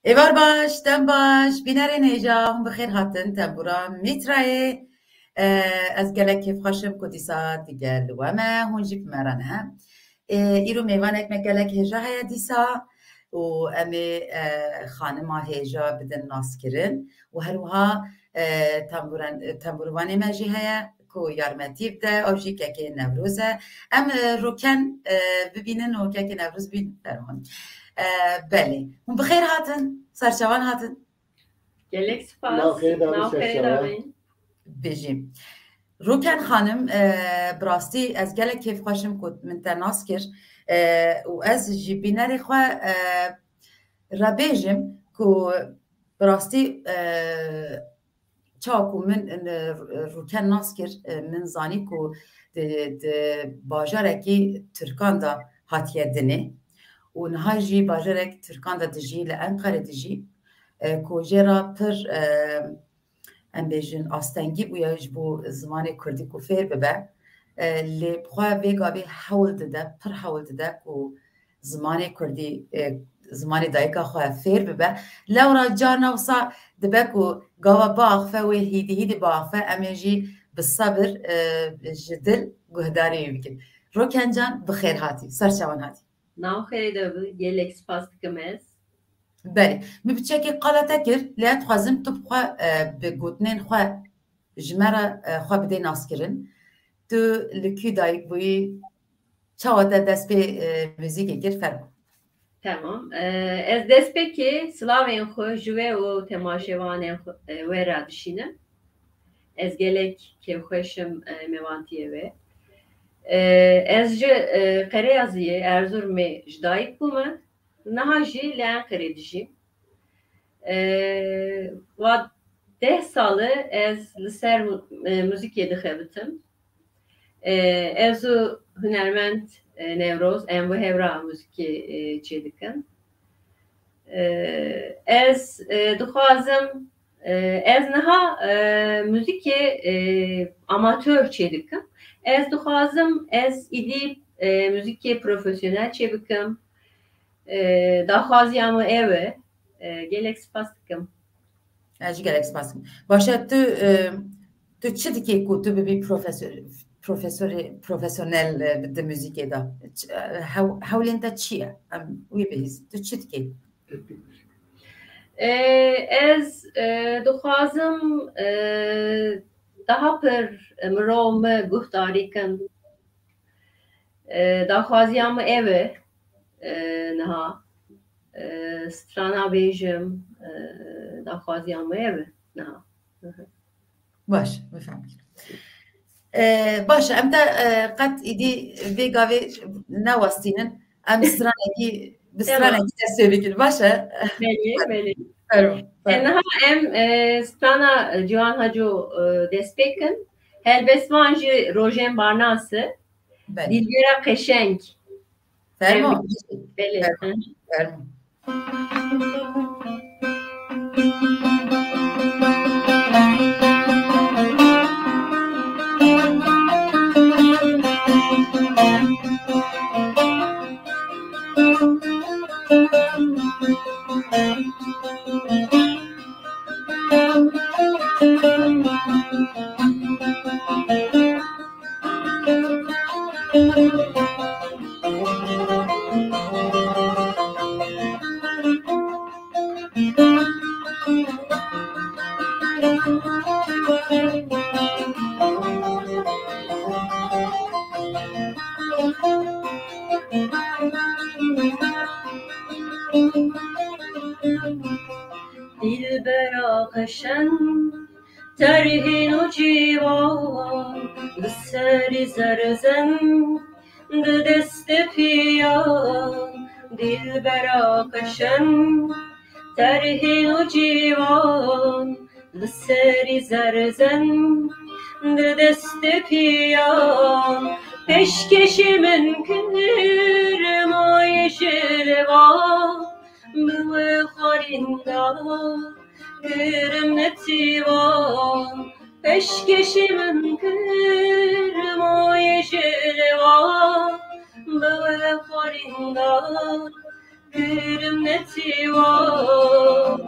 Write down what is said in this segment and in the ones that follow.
Evar baş, dem baş, binare neja, hum bixêr hatin tembûra mîtrayê. Ez gelek kêfxweşim ku dîsa digel li we me, hûn jî me re ne. Îro mêvanek me gelek hêja heye dîsa û em ê xanima hêja bidin naskirin û her wiha tembûrvanê me jî heye ku yarmetî bide, ew jî kekê Newroz e. Em roken bibînin û kekê Newroz bîn fermûn. Belê, hûn bixêr hatin, serçavan hatin. Gelek spas. Navxêr davî Navxêrê serçavan. davîn. Bêjî. Roken xanim bi rastî ez gelek kêfxweşim ku min te nas kir û ez ji bînerê xwe rebêjim ku bi rastî çawa ku min roken nas kir min zanî ku di bajarekî Tirkan da hatiye dinê û niha jî bajarek Tirkan da dijî li Enqerê dijî ku jê re pir em bêjin astengî bûye ji bo zimanê Kurdî ku fêr bibe lê xwe vê gavê hewl dide, pir hewl dide ku zimanê Kurdî zimanê dayika xwe fêr bibe. Lewra carna wisa dibe ku gava biaxife wê hîdî biaxife em ê jî bi sebir ji dil guhdarî wî bikin. Roken can bixêr hatî, serçavan hatî. Navxêrê davî gelek spas dikim ez. Belê, min bi çekê qala te kir, lê ez dixwazim tu xwe bi gotinên xwe ji me re xwe bidê naskirin. Tu li kû dayîk bûyî, çawa te dest pê muzîkê kir fermû. Tamam. Ez destpêkê silavên xwe ji wê û temaşevanên wê re dişînim. Ez gelek kêfxweşim mêvantiyê wê. Ez ji Qereyaziyê Erzurumê ji dayîk bûme. Niha jî li Enqerê dijîm. Wa 10 salı ez li ser muzîkê dixebitim. Ez û hunermend Newroz em bi hevra muzîkê çê dikin. Ez dixwazim ez niha muzîkê amatör çê dikim. Ez dixwazim ez îdî muzîkê profesyonel çê bikim. Daxwaziya me ev e. Gelek spas dikim. Ez jî gelek spas dikim. Başa tu çi dikê ku tu bibî profesyonel di muzîkê de? Hewlên te çi ye? Em wî bihîst. Tu çi dikê? Ez dixwazim daha pir mirov me guhdarî kin. Daxwaziya me ev e niha. Strana bêjim daxwaziya me ev e niha. Baş, bifhem. Baş, em te qet îdî vê gavê newestînin, em stranekî bi stranekî dest pê bikin. Baş e? Belê. Fermû. Niha em strana Ciwan Haco dest pê kin. Helbestvan jî rojên barnasî. Dilbêra qeşeng. Fermû. Belê. Fermû. Dilbera qeşeng terhîn û ciwan li serî zerzen di destê piyan. Dilbera qeşeng terhîn û ciwan li serî zerzen di destê piyan. Peşkeşî min kir moyê şêrvan bi wê xwarîn da girim netiwan. Peşkeşî min kir moyê şêrvan bi wê xwarîn da Kırım neti var.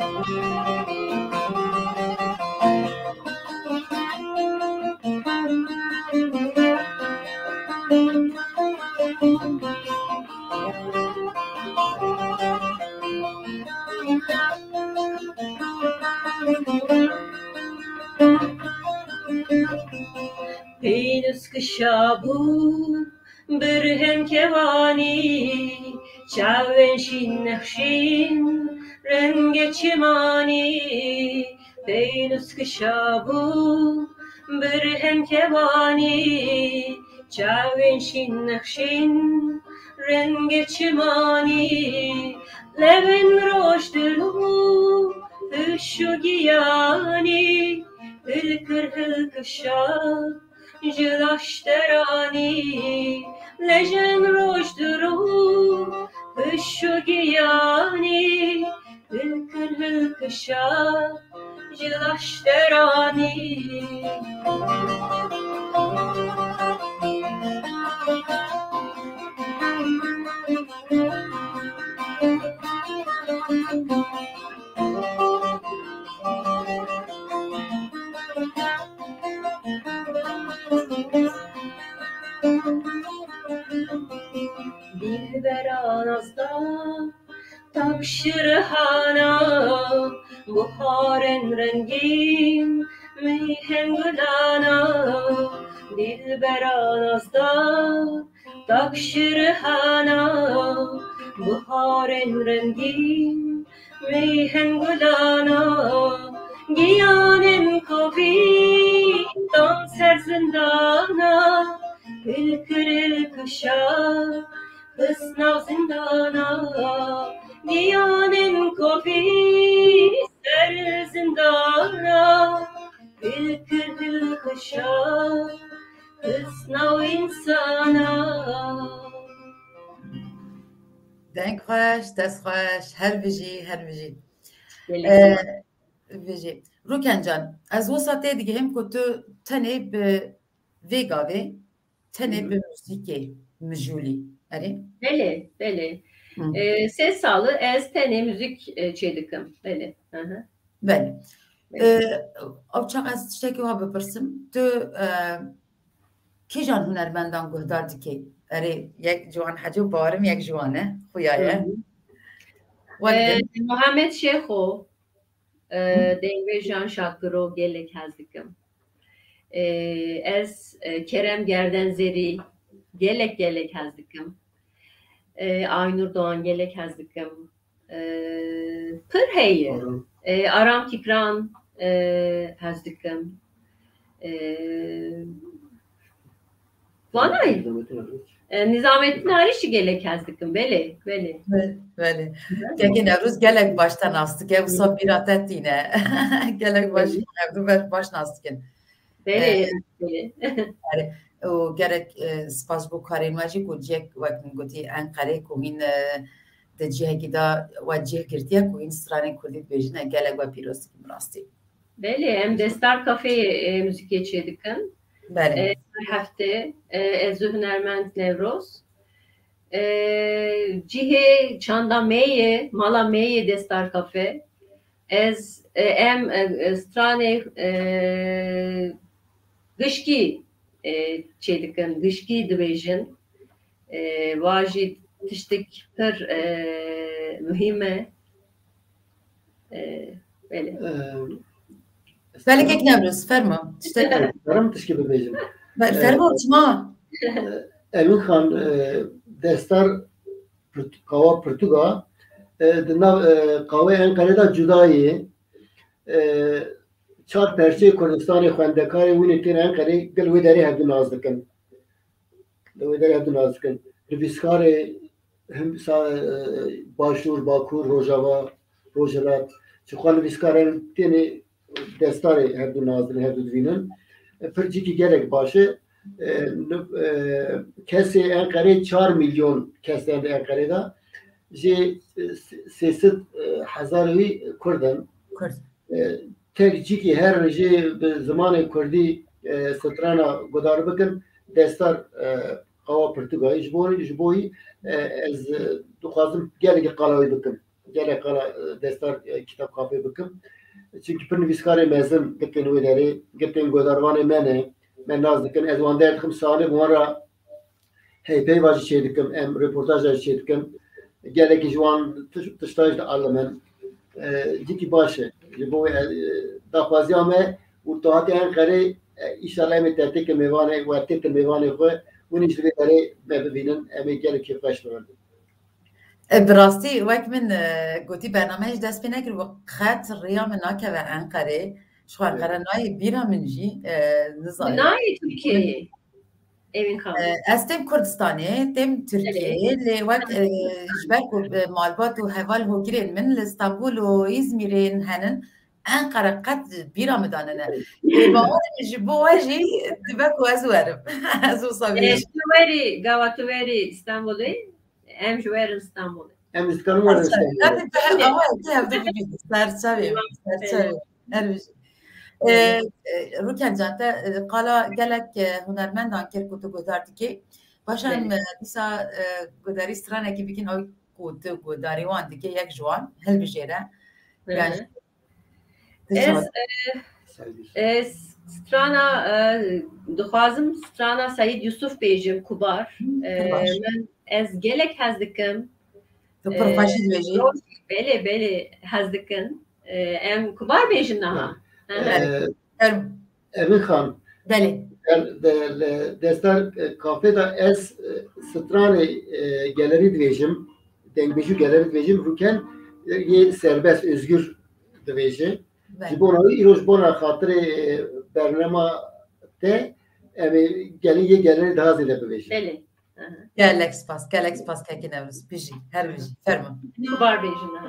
Peynüs kışabu birhem kevani çaven şin nefşin renge çimani Peynüs kışabu birhem kevani çaven şin nefşin renge çimani levin roşdulu hüşu giyani hılkır hılkışa Jilaşterani lejen rojduru hışu giyani hılkır hılkışa Jilaşterani Dilberanazda takşirhana buharen rengin mihen gülana Dilberanazda takşirhana buharen rengin mihen gülana Giyanem kofi tam ser zindana Hılkır kışa Hısnav zindana Giyanem kofi ser zindana Hılkır kışa Hısnav insana Denk xoş, dest xoş, her biji. Biji. Rukencan, az o saate digehim ku tu tenê bi vêgavê tenê bi müzîkê mijûlî. Erê? Belê. Ses sağlığı ez tenê müzik çêdikim. Belê. Belê. Ew çaqa ez tiştekî wa bipirsim. Tu kîjan hunermendan guhdar dikê? Erê yek ciwan hecî barim yek ciwan e xuya ye. Muhammed Şeho Dengvejan şakiro gelek hazdikim. Ez Kerem Gerdenzeri gelek hazdikim. Aynur Doğan gelek hazdikim. Pırheyi Aram Kikran hazdikim. Vanay Nizamettin Arişi gelek hazdikim. Belê. Kekî Nevruz gelek baştan astık. Ev sabîrat etîne. Gelek baş nastikin. Belê. û gerek spas bû karên we jî ku ciyek wek min gotî Enqereyê ku hîn di cihekî da we cih girtiye ku hîn stranên Kurdî dibêjin gelek we pîroz dikim rastî. Belê em Destar Kafeyê müzikê çêdikin. Belê. Her hafte ez hunermend Nevroz. Cihê çanda meyê mala meyê Destar Kafe. Ez em stranê gişkî çêdikin, gişkî dibêjin. Wa jî tiştek pir mühim e. Belê. Belê kek Nevruz, ferma. Benim tişkî bibêjim. Ferma çima. Emin Xan destar qava Portuga di nav qawê Enqereyê cudayî çar perçê Kurdistanê xwendekarê wînê tên Enqereyê gel wê derê hevdû naz dikin. Nivîskarê him Başûr, Bakur, Rojava, Rojhilat çi xwe nivîskarên tenê destarê hevdû naz dikin, hevdû dibînin. Pir cîkî gelek baş e. Kesê Enqereyê 4 milyon kesên Enqereyê da jê 300,000 wî Kurd in. Tek cîkî her jê bi zimanê Kurdî strana guhdar bikin destar قوا پرتگاهی جبوی از دخوازم گله قلاوی بکم گله قلا دستار کتاب کافی بکم çünkü per nivîskarê mezin girtên wê derê girtên godarvanê me ne me naz dikin ez wan der dikim salê wan ra heypeyva jî çê dikim em reportaja jî çê dikim gelekî ji wan tişta jî dialimin cîkî baş e ji bo wê daxwaziya me û tahatê Enqerê îşallah em ê tertêkê mêvanê wertêkên mêvanê xwe hûn jî li vê derê me bibînin em ê gelekî xweş bibin. براستی وقت من گویی برنامه‌اش دست پی نکرد و خط ریا من نکرد انقره شو انقره نای بیرا منجی نزاید نای ترکیه evin kaldı. استم کردستانی تم ترکیه لی وقت جبر کو مالبات و هوال هوگرین من استانبول و İzmir'in هنن انقره قد بیرا مداننه باور جبو واجی تبک و ازورم ازو صبیش Tuveri Gavatuveri İstanbul'u em juverin İstanbul'u. Em iskanım var İstanbul'da. Ama hevde bir serçe Ruken Cante qala gelek hunermendan ker kutu godardı ki başan disa godari straneki bikin oy kutu godari wan dike yek jwan hel bijere yani strana dixwazim strana Sayid Yusuf bêjim kubar men ez gelek hez dikim belê hez dikin em kubar bêjin niha Emin Xan belê destar kafe da ez stranê gelerî dibêjim dengbêjî gelerî dibêjim rûken yê serbest özgür dibêje ji bo navî îroj bona xatirê bernema te em ê gelî yê gelerî daha zêde bibêjin. Belê. Gelek spas kekin evruz bijî her bijî ferma. Kubar bêjin niha.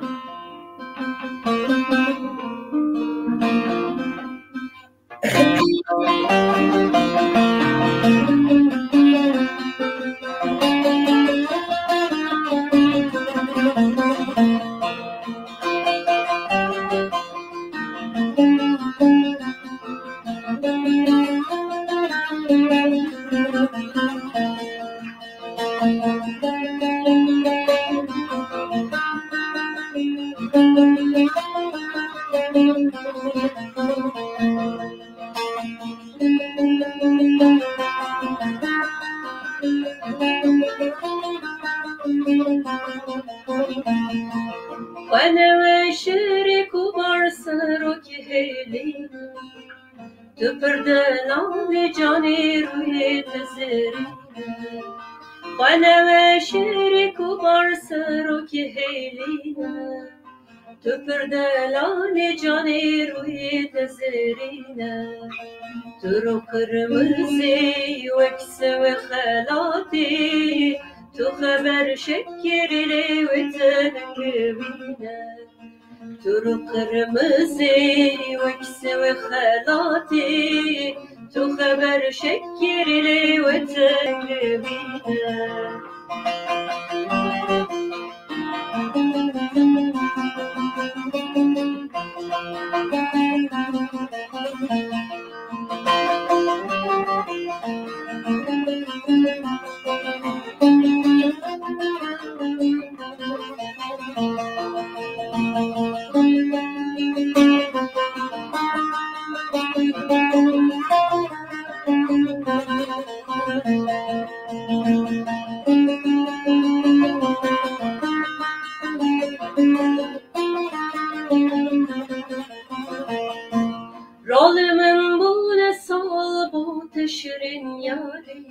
Turu kırmızı vekse ve halati tu haber şekerli ve tenekvine Turu kırmızı vekse ve halati tu haber şekerli ve tenekvine Rolümün bu ne sol bu teşrin yari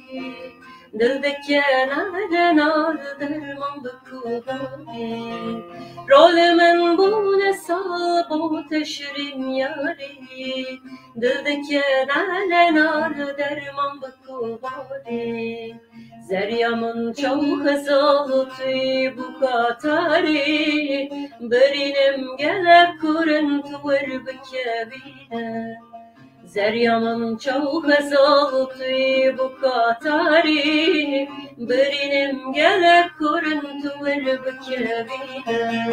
Dildeki nereden aldırmam bıkubani Rolümün bu ne sol bu teşrin yari Dildeki nereden aldırmam bıkubani Zeryamın çok azaltı bu katari Berinim gelip kuruntu ver bükevine Zeryamın çok azaltı bu katari Berinim gelip kuruntu ver bükevine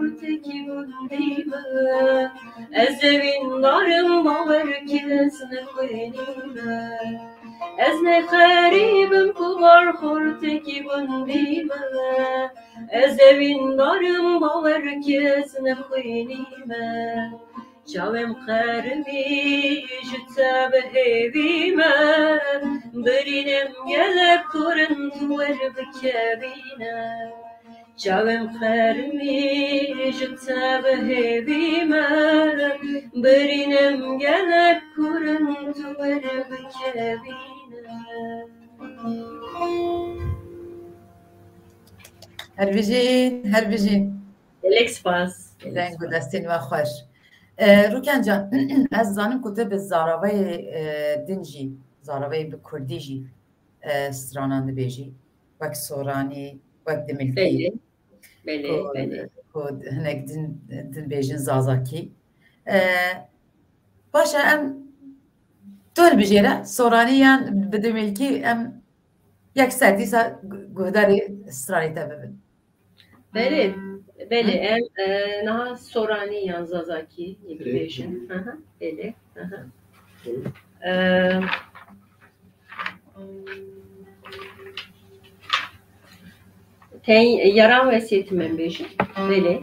خورتکی بندیمه از اوین دارم باور کس نخوینیمه از نخریبم کبار خورتکی بندیمه از اوین دارم باور کس نخوینیمه چاوم قرمی جتا به هیویمه برینم گلب کرن تور بکبینه چاوم قرمی جتا به هیویمه برینم گلب کرن تور بکبینه هر بیجین الکس پاس رنگ و دستین و خوش روکن جان از زانم کتب زاراوی دنجی زاراوی به کردی جی سترانان بیجی وقت سورانی وقت دملکی بله کد هنگ دن بیجین زازاکی باشه ام دول بجیره سورانی یان به دملکی ام یک سردی سا گهداری سترانی تببن بله ام نه سورانی یان زازاکی بیشن بله ten yaran vəsiyyətimən beşi belə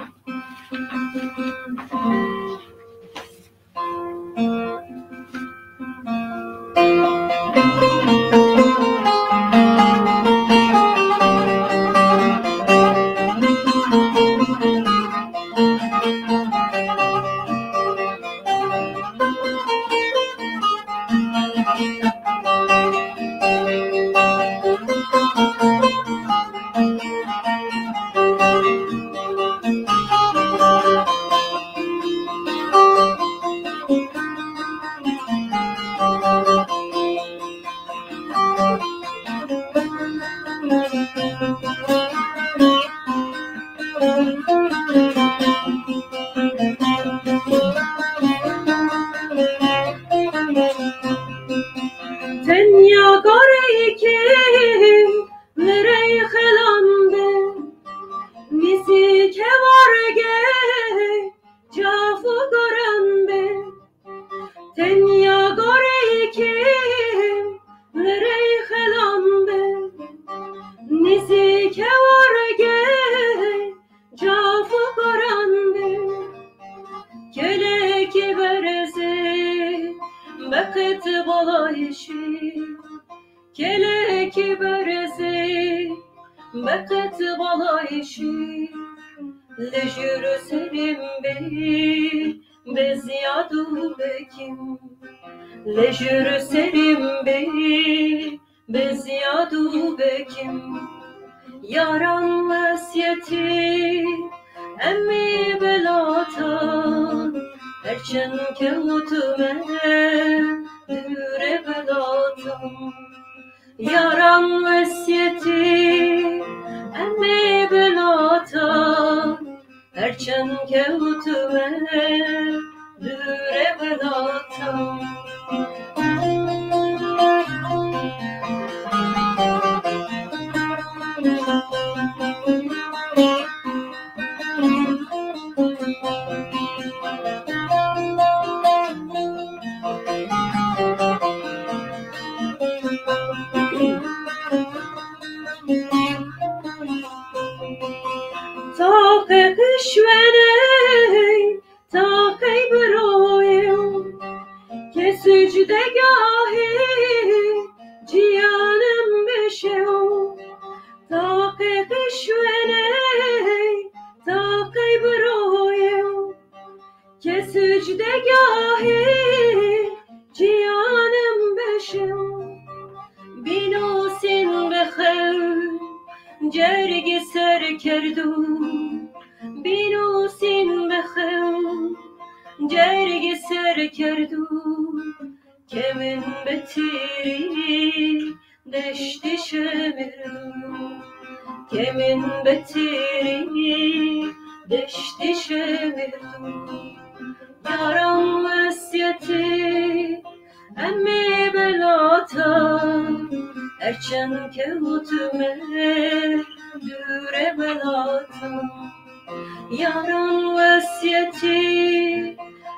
Yaran vasiyeti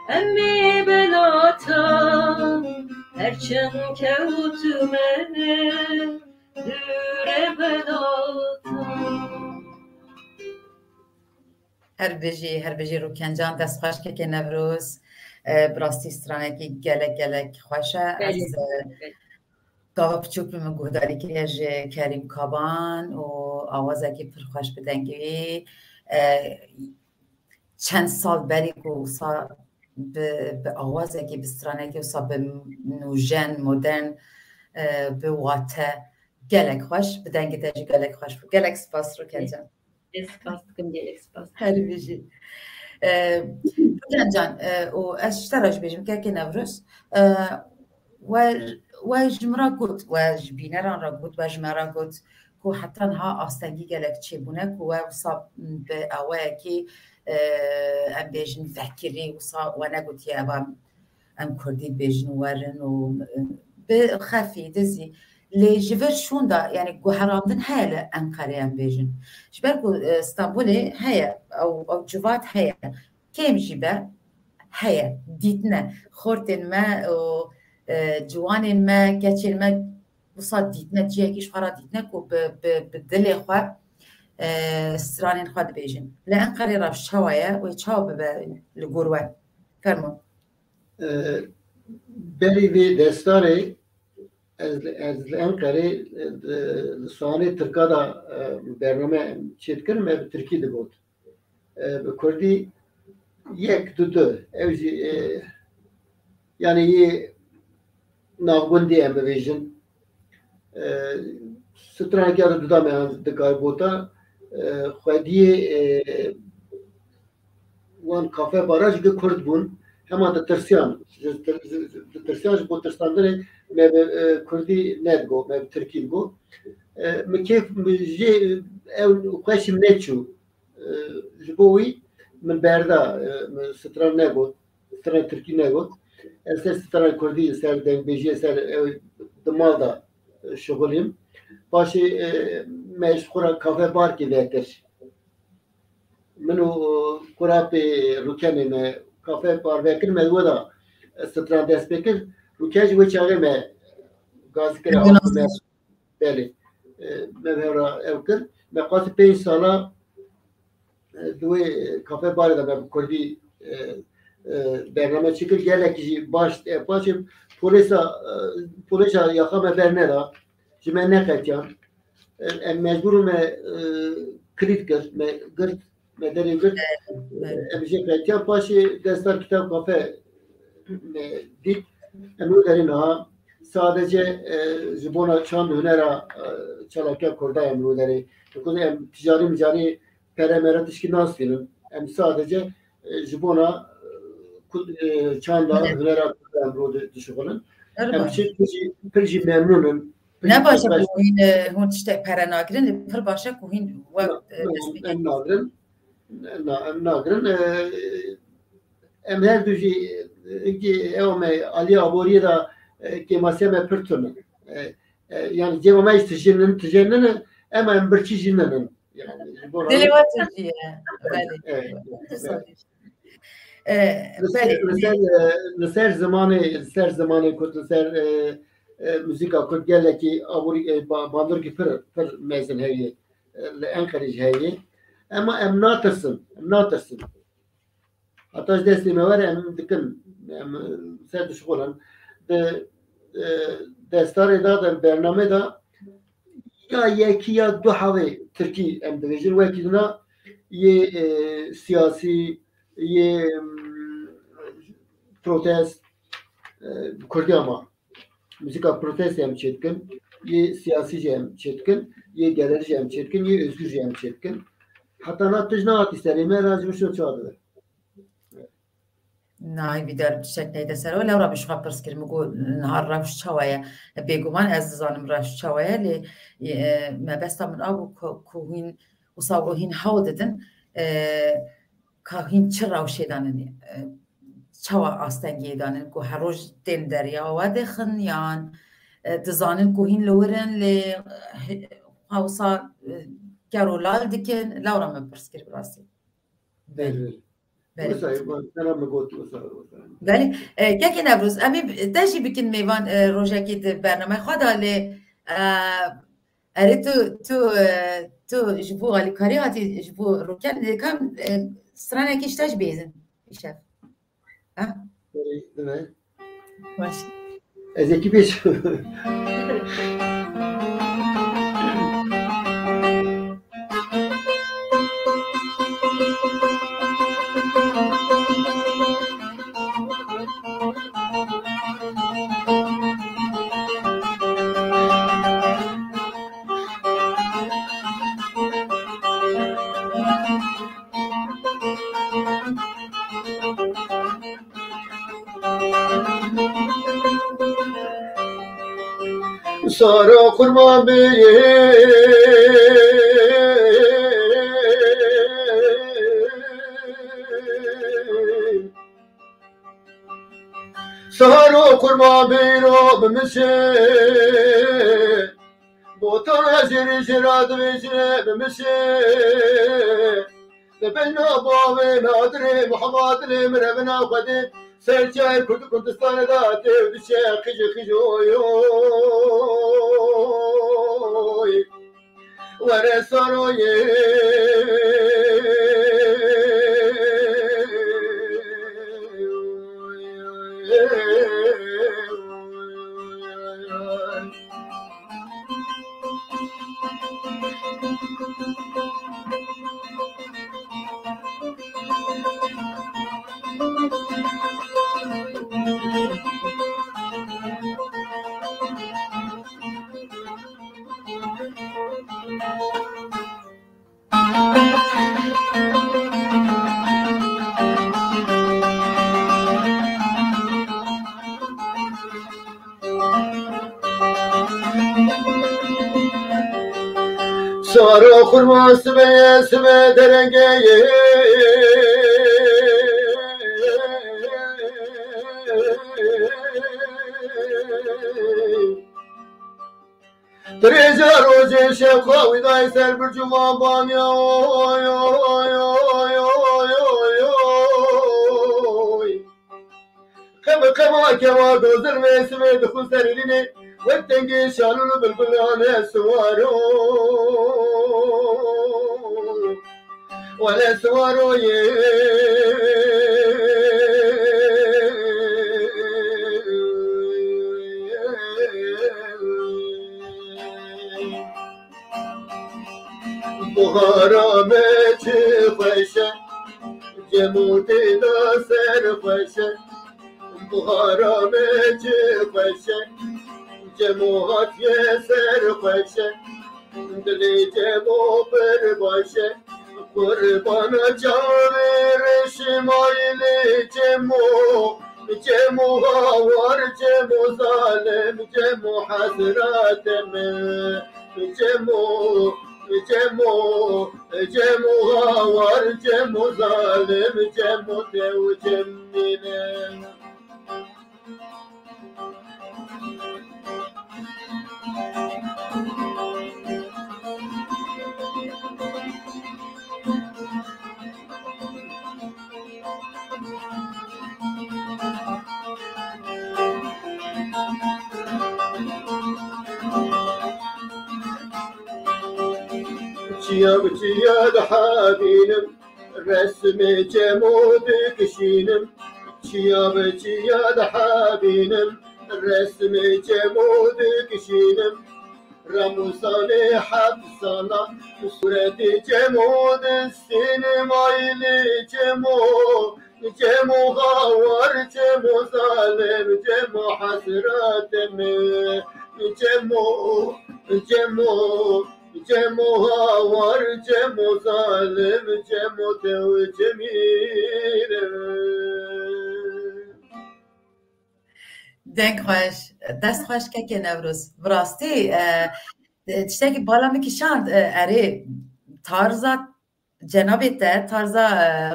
emmi belata Herçen kevtume düre belata هر بجی رو کنجان دست خوش که نوروز براستی استرانه که گلک خوشه از گاوا پچوک بیم گهداری که از کریم کابان و آوازه که پر خوش بدنگی چند سال بری که به آوازه که بسترانه که به نوژن مدرن به واته گلک خوش بدنگی تاجی گلک خوش بود گلک سپاس رو کنجان سپاس دکم گلک سپاس هر بیجی کنجان و از شتراش بیجم که نوروز و جمرا گوت و جبینران را گوت و جمرا گوت که حتی ها آستنگی گلک چی بونه که و صاب به اوه که ام بیجن فکری و نگوتی ام کردی بیجن ورن و به خفی دزی لجبر شون دا يعني جوهراندن هيا لأنقرة ام بیجن جبر استانبولي هيا أو جوات هيا كيم جبه هيا ديتنا خورتن ما جوان ما كاتشل ما وصاد ديتنا جيكيش فرا ديتنا كو بدل خوا استرانين خوا دبيجن لأنقرة راف شوايا ويتشاو لجوروان فرمون بری وی دستاره از انقره لسانه ترکادا برنامه چیت کرم به ترکی ده بود به کردی یک دو اوزی yani navgundi em bevêjin stranekar duda me dikar bota xwediyê wan kafe baraj ge kurd bûn hema ditirsiyan ji bo tirsandirê me bi kurdî nedgo me bi tirkî go min kêf jê ew xweşim neçû ji bo wî min berda stran negot stran tirkî negot Ser stran Kurdî ser dengbêjiye ser dimal da şixulîm paşê me ji xwe re kafe barkê vekir min û kurapê rûkenê me kafe bar vekir me we da stran dest pê kir rûken ji wê çaxê me gazikira me belê me hevra ew kir me qasî 5 sala di wê kafe barê de me bi Kurdî برنامه çekir gelek baş paşım polisa yakama bernera jime ne katyan mecburum kritik me gırt me deri gırt emje katyan paşı destar kitap kafe dik emu derin ha sadece jibona çan hünera çalaka kurda emu deri çünkü em ticari peremeret işki nasılın em sadece jibona çanda hünera kurda düşüyorlar em pirji memnunum ne başa kuhin hon işte perenagrin per başa kuhin em nagrin em her düji ki evme Ali Aboriye da kemaseme pırtını yani cevama istişinin hemen bir çizinin yani delivatı ser zamanı kurdu ser müzika kurd gelle ki Abori bandır ki pır mezin heyi Ankara heyi ama em natırsın hatta destime var em dikin em ser düşkolan de destar da bername da ya yeki ya du havi Türkiye em devejin vekilina ye siyasi ye protest Kurdi ama müzika protest hem çetkin ye siyasi hem çetkin ye gelerici hem çetkin ye özgürce hem çetkin hatta natijnat isterime razı şu çağırdı ناي بدار بشكل يدسر ولا راه باش خاطر سكر مقول نهار راه شوايه بيغومان عزيزان راه شوايه لي ما بس من ابو كوين وصاوهين حوددن كاهين چرا وشيدانني چوا استنگيدانن كو هروج دين دريا ودخن يان دزانن كوهين لورن لي هاوسا كارولال دكن لورا ما برسكر براسي بله مثلا میگوت مثلا بله که نوروز امی داشتی بکن میوان روزه که برنامه خدا لی اره تو جبو غالی کاری هاتی جبو روکن کم سرانه کشتاش بیزن شف بله باش از یکی بیش سارا قربان بیه سارا قربان بیرو بمشه بوتان جری جراد بجره بمشه لبنا بابي نادري محمد لي مربنا قدي سرجاي كنت كردستان ذاتي ودشي خجوي ورسروي سارو خرما سبه سبه درنگه تريجا روجي شيخ ويداي سر برجوان بانيا كما دوزر ميسمي دخول سريني والتنقي شالولو بالبلانة سوارو ولا سوارو بخارا مچ خوشه جموتی دا سر خوشه بخارا مچ خوشه جموهات یه سر خوشه دلی جمو پر باشه قربانا جاویر شمایلی جمو هاور جمو ظالم جمو حسرات من جمو هاور جمو ظالم جمو تو جمینه چیا دحابینم رسم جمود کشینم چیا دحابینم رسم جمود کشینم رموسان حبسانا صورت جمود سینمایل جمو غاور جمو ظالم جمو حسرات من جمو هاور جمو ظالم جمو تو جمیل دنگ خوش دست خوش که نوروز براستی تشتاقی بالا میکشاند اره تارزا جنابی ته تارزا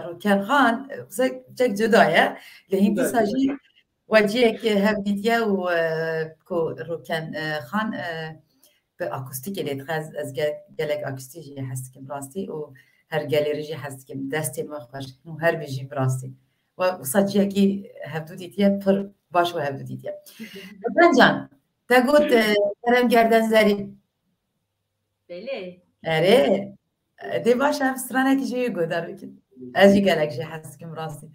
روکن خان چک جدایه لحین پیساجی وجهه که هفدیدیه و روکن خان به اکوستیک لیت از گلک اکوستیجی هست که براستی و هر گالری هستیم دستیم و خوش نو هر بیجیم راستی و صدیه کی هفته دیتیه پر باش و هفته دیتیه بنجان تقول کرم گردن زری بله اره دی باش هم سرانه کی جوی گودار بکن ازی گلک جه هستیم راستی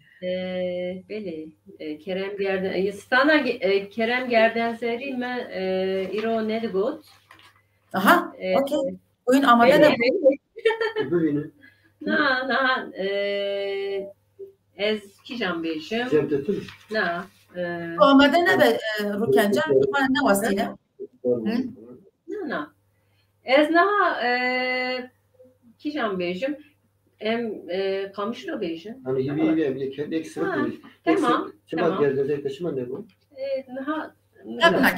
بله Kerem Gerden Stana Kerem Gerdenzeri me iro ne digot aha okey oyun amada da ببینید na ez kijam bejim cebdetin na amada ne be Rukencan ne vasile na ez na kijam bejim em kamışlo bejim hani iyi kendi ekstra değil. tamam Çıma gelecek taşıma ne bu? na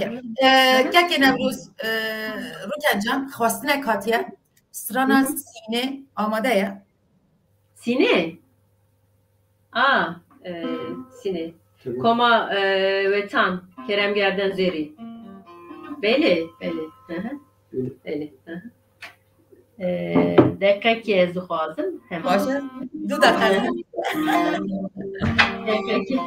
که نوروز Rukencan خواستنه کاتیه سرانا سینه آماده یا Sine. Sine. Koma ve Tan. Kerem Gerdenzeri. Beli. Beli. Dakika ki ez dixwazim. باشه دو دقیقه Dakika ki.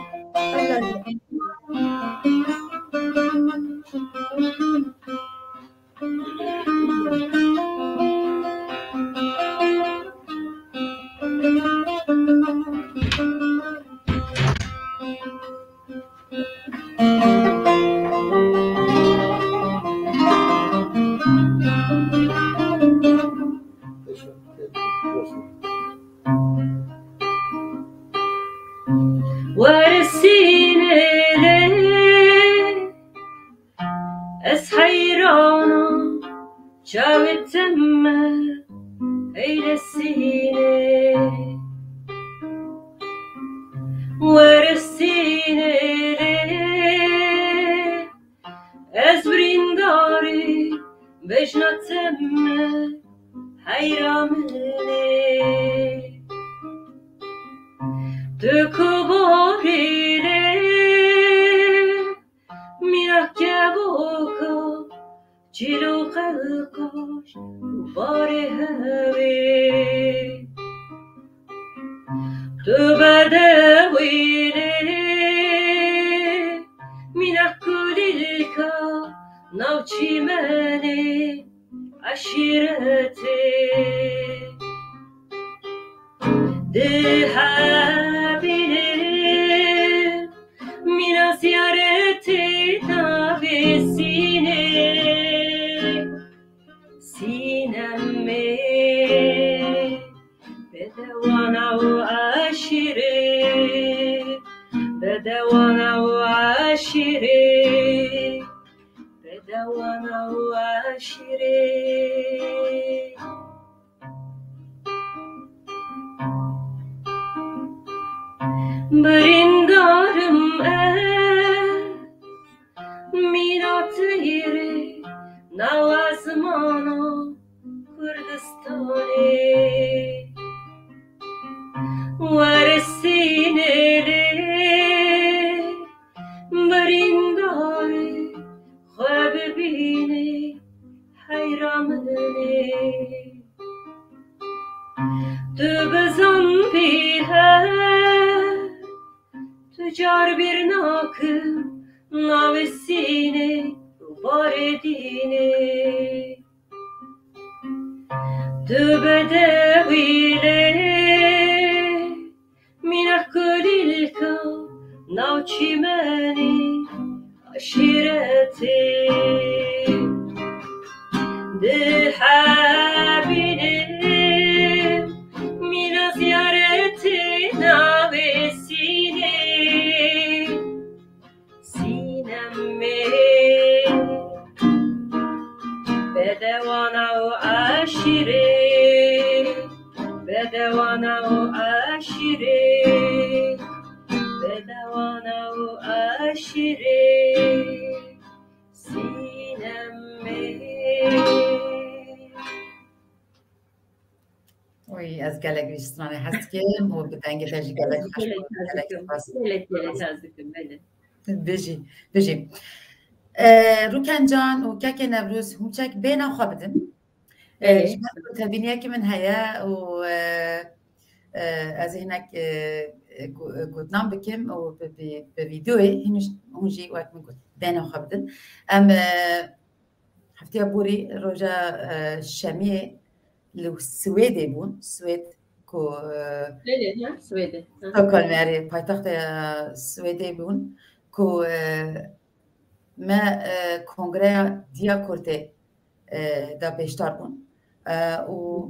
از گلک ویسترانه هست که مو بدنگ تاجی گلک بجی روکن جان و که نوروز همچک بینا خواه بدم تبيني كي من هيا و هناك قلت نام بكم و بفيديوي هنجي وقت من قلت بينه وخبدن حفتي بوري رجا شامية لو سويدي بون سويد كو سويدي ستوكهولم يعني بايتخت سويدي بون كو ما كونغريا ديا كورتي دا بيشتار بون و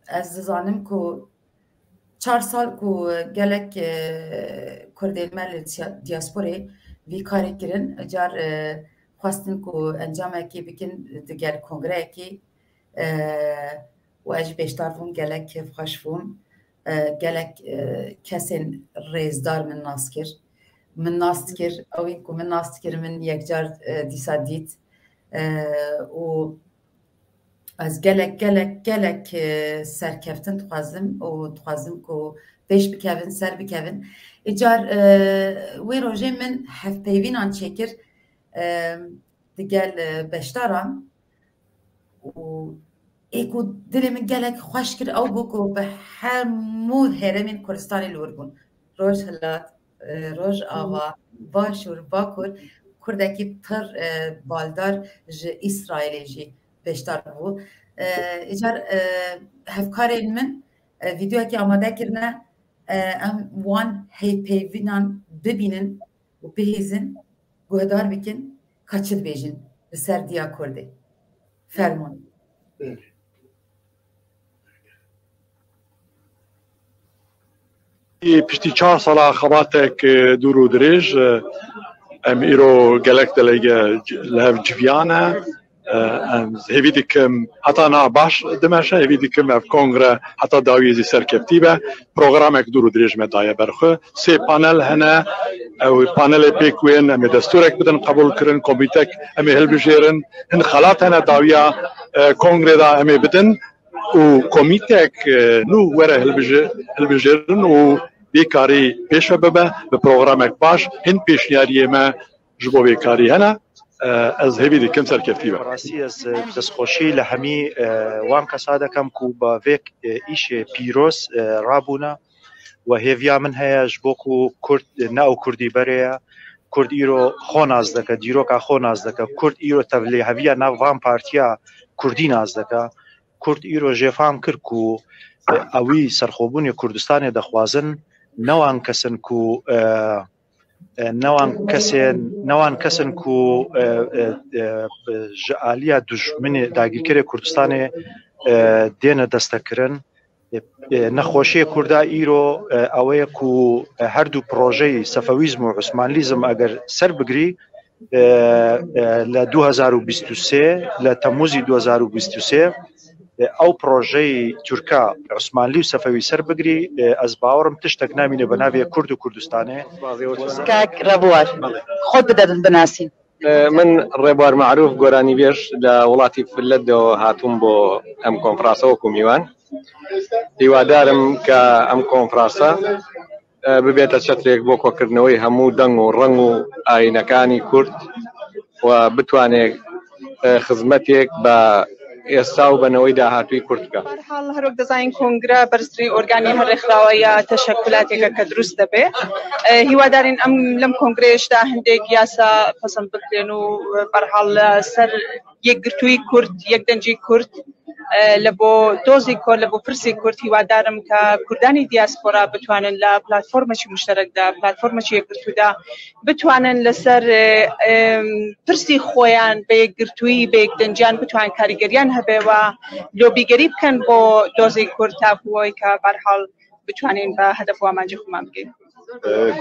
از زانم كو 4 سال كو جالك كردي مال دياسبوري في كاري كرن جار خواستن كو انجام كي بكن دجال كونغري كي واج بيشتار بون جالك كيف خشفون جالك كسن ريزدار من ناسكر من ناستكر او يكو من ناستكر من يكجار ديساديت و از gelek serkeftin tuazım o tuazım ko beş bikevin ser bikevin icar ve roje min hevpeyvin an çekir digel beştaran o eko dilimin gelek hoşkir ew bû bi hemû heremên Kurdistanê li wir bûn roj hilat roj ava başûr bakur kurdekî pir baldar ji İsraîlê jî beştar bu. İcar hevkarên min videoyekî amade kirine em wan heypeyvinan bibînin û bihêzin guhdar bikin ka çi dibêjin li ser diya Kurdê. Fermûn. Piştî 4 sala xebatek dûr û dirêj em îro gelek delege li hev civiyan e hevî dikim heta na baş dimeşe hevî dikim ev kongre heta dawiyê zî serkeftî be programek dûr û dirêj me daye berxwe sê panel hene ew panelê pêk wên em ê destûrek bidin qebûl kirin komîtek em ê hilbijêrin hin xelat hene dawiya kongrê da em ê bidin û komîtek nû were hilbijêrin û bêkarî pêş ve bibe bi programek baş hin pêşniyariyê me ji bo bêkarî hene از هیوی دیکم سرکفتی با. راسی از دستخوشی لحمی وان کساده کم کو با وک ایش پیروس رابونا و هیویا من هیاش بوکو کرد ناو کردی بریا کرد ایرو خون از دکه دیرو که خون از دکه کرد ایرو تبلی هویا ناو وان پارتیا کردی ناز دکه کرد ایرو جفام کرد کو اوی سرخوبونی کردستان دخوازن نوان کسن کو نوان کسن کو جالیا دشمن داگیرکر کردستان دین دستکرن نخوشی کردا ایرو اوه کو هر دو پروژه صفویزم و عثمانیزم اگر سر بگری ل 2023 ل تموز 2023 او پروژه ترکا عثمانی و صفوی سر بگری از باورم تشتک نامینه بناوی کرد و کردستانه كاك ربوار خود بدن بناسين من ربوار معروف قراني بيش لولاتي فلد هاتون بو ام كونفرانسا وكوميوان هیوادارم کە ئەم کۆنفرانسە ببێتە چەترێک بۆ کۆکردنەوەی هەموو دەنگ و ڕەنگ و ئاینەکانی کورد و بتوانێت خزمەتێک بە ئێستا و بنەوەی داهاتووی کورد بکات. هەڵ هەروەک دەزانین کۆنگرە بەرزترین ئۆرگانی هەڵێخراوەیە تەشەکلاتێکە کە دروست دەبێ. هیوادارین ئەم لەم کۆنگرێشدا هەندێک یاسا پەسەند بکرێن و بەرحاڵ سەر یەکگرتووی کورد یەک دەنجی کورد لە بۆ دۆزی کۆر لە بۆ پرسی کورد هیوادارم کە کوردانی دیاسپۆرا بتوانن لە پلاتفۆرمێکی مشتەرەکدا پلاتفۆرمێکی یەکگرتوودا بتوانن لەسەر پرسی خۆیان بە یەکگرتووی بە یەکدەنجیان بتوان کاریگەریان هەبێەوە لۆبیگەری بکەن بۆ دۆزی کورد تاکوەوەی کە بەرحاڵ بتوانین بە هەدەف و ئامانجی خۆمان بگەین.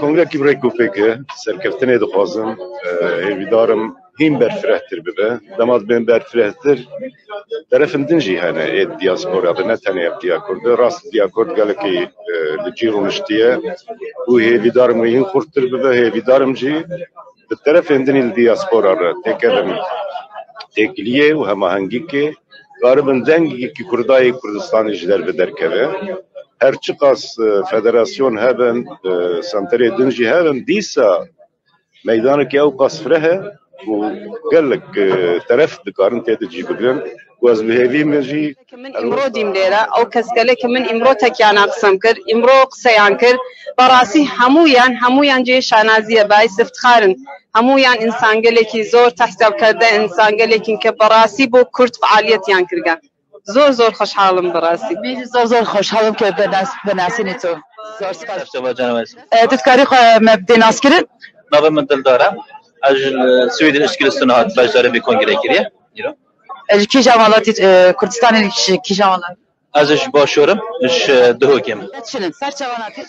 Kongreki birek bu peki, serkeftine de fazım, evidarım him berfirehtir bibe, damaz ben berfirehtir, tarafın dinci hani et diaspora da ne tane yap diakorda, rast diakord galeki licirun iştiye, bu evidarım him kurttur bibe, evidarımcı, bir tarafın dinil diaspora tekelim tekliye ve hemahangike, garibin dengi ki Kurdayı Kurdistan'ıcılar ve derkeve, her çıkas federasyon hebben, santeri dinci hebben, disa meydanı ki ev kasfrehe, وقال لك طرف دكارن تيجي بقرن واز بهذه مجي من امرو ديم ليرة او كسكلك من امرو تكيان اقسم كر امرو قسيان كر براسي همويان جي شانازيه بايس افتخارن همويان انسان قالكي زور تحسب كرده انسان قالكي كبراسي بو كرت فعاليت يان كرغان زور خوشحالم براسي بيجي زور خوشحالم که بناسینی تو زور سپاس شما جناب تذکاری مبدأ ناسکرین نام من دلدارم از سویدن اشکالستان هات بجدار به کنگره گریه کی جواناتی کردستان کی جوانات ازش باشورم اش دهوکم چنین سر جواناتی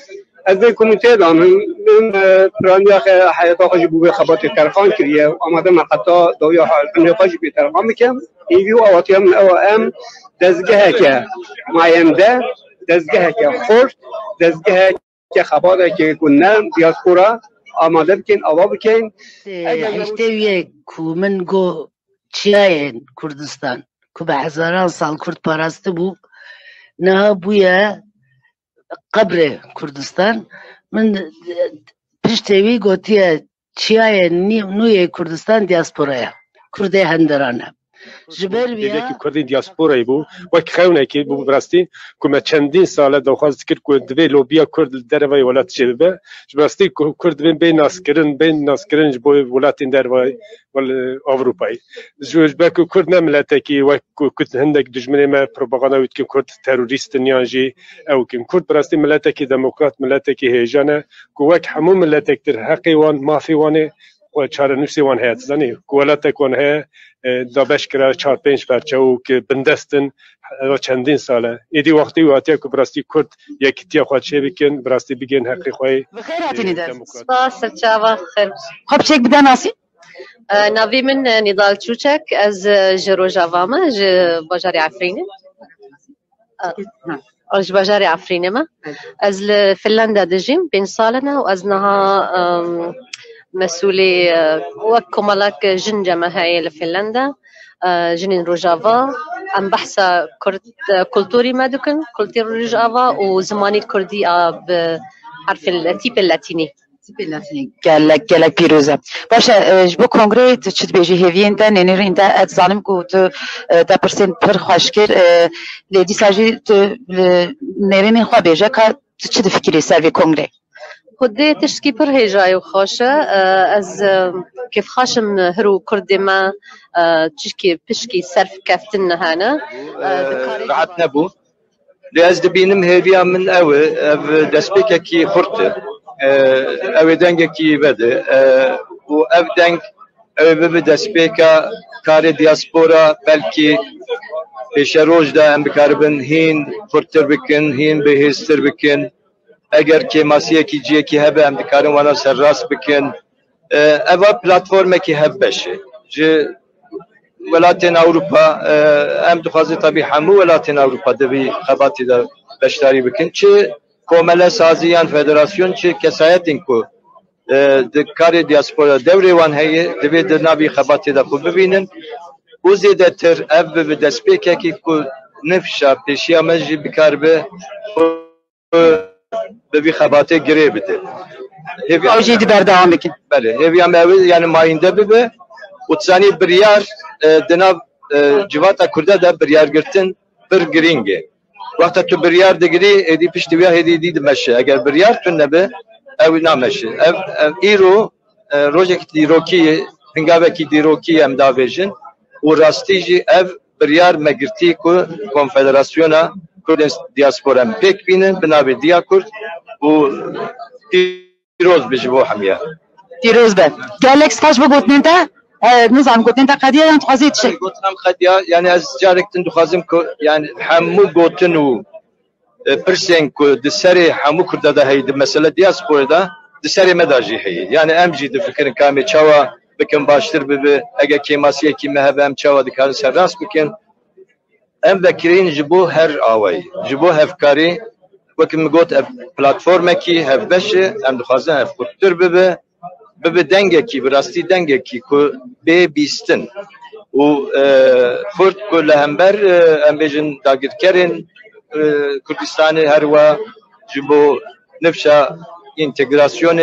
از کمیته دانم من پرانیا حیات آخوش بوی خبات ترخان کریه آماده مقطع دویا حال آخوش بی ترخان میکم ایویو آواتیم او ام دزگه که ماینده دزگه که خورد دزگه که خبات که کنم دیاسپورا آماده بکن آوا بکن هشتویه که من گو چیاین کردستان که به هزاران سال کرد پارسته بو نه بویه قبر کردستان من پشتوی گوتیه چیاین نوی کردستان دیاسپورایه کرده هندرانه جبر دیگه که کردی دیاسپورایی بو وقت خونه که بو براستی که ما چندین ساله دخواست کرد که دوی لوبیا کرد دروای ولات شبه براستی کرد بین ناسکرین جبوی ولات دروای ول اروپایی جوج بک کرد نملته که وقت کت هندک دشمنی ما پروپاگاندا وید که کرد تروریست نیانجی او که کرد براستی ملته که دموکرات ملته که هیجانه که وقت همون ملته که حقی وان مافی وانه و چهار نفسی وان هست زنی کولات کن ها دابش کرده 4-5 پرچه و که بندستن و چندین ساله ایدی وقتی وقتی که براستی کرد یک تیا خواهد شه بکن براستی بگین حقی خواهی بخیر هاتینی در سپاس سرچاوه خیر خب چک بده ناسی ناوی من نضال چوچک از جروجاوامه باجاری عفرینه از باجاری عفرینه ما از فنلندا دجیم بین سالنا و از نها مسؤولي وكمالك جن جماهير لفنلندا جنين روجافا ام بحثا كولتوري مادوكن كولتور روجافا وزماني الكردي بحرف التيب اللاتيني گلک پیروزه باشه جبو کنگره چت بیجی هیوین ده نینرین ده اتزانم کو تو ده پرسن پر خوشکر لیدی ساجی تو نینرین خوا بیجه که چت فکری سر کنگره خودی تشکی پر هجای و خوشه از کیف خاشم هرو کردی ما چشکی پشکی صرف کفتن نهانه رعت نبو لیاز دبینم هیویا من اوه دسپیکه کی خورته اوه دنگه کی بده و او دنگ اوه ببه دسپیکه کار دیاسپورا بلکی پیش روش ده ام بکاربن هین خورتر بکن هین بهستر بکن اگر که ماسیه کی جیه کی هبه ام دکارن وانا سرراست بکن اوا پلاتفورم کی هب بشه جه ولاتین اوروپا ام دخوازی طبی همو ولاتین اوروپا دبی خباتی دا بشتاری بکن چه کومله سازیان فدراسیون چه کسایتین کو دکار دیاسپورا دوری وان هی دبی دنابی خباتی دا خوب ببینن و زیده تر اف به دسپیکه کی کو نفشا پیشیا مجی بکار به ببی خباته گره بده اوجی دی بردام بکن بله هیویا موی یعنی ماینده ببه و تزانی بریار دناب جواتا کرده ده بریار گرتن بر گرینگه وقتا تو بریار دگری ایدی پشتویا هیدی دید مشه اگر بریار تو نبه او نامشه ایرو روژه که دیروکی هنگاوه که دیروکی هم داویجن و راستی جی او بریار مگرتی که کنفدراسیونا کردن دیاسپورا پیک بینن بنابه دیا کرد و پیروز بجی بو همیه پیروز به گلکس خوش بگوتنین تا نظام گوتنین تا قدیه هم تخوازید شد گوتنم قدیه یعنی از جارکتن دخوازم که یعنی همو گوتن و پرسین که دسری همو کرده ده هید مثلا دیاسپورا ده دسری مداجی هید یعنی امجی دفکرن کامی چاوا بکن باشتر ببه اگه کیماسیه کی مهبه هم چاوا دکارن سرراست بکن ام بکرین جبو هر آوی جبو هفکاری وکم میگوت پلاتفورم کی هف بشه ام دخوازه هف کتر ببه دنگه کی براستی دنگه کی که به بیستن و خورد که لهمبر ام بیجن داگر کرن کردستان هر و جبو نفشا انتگراسیون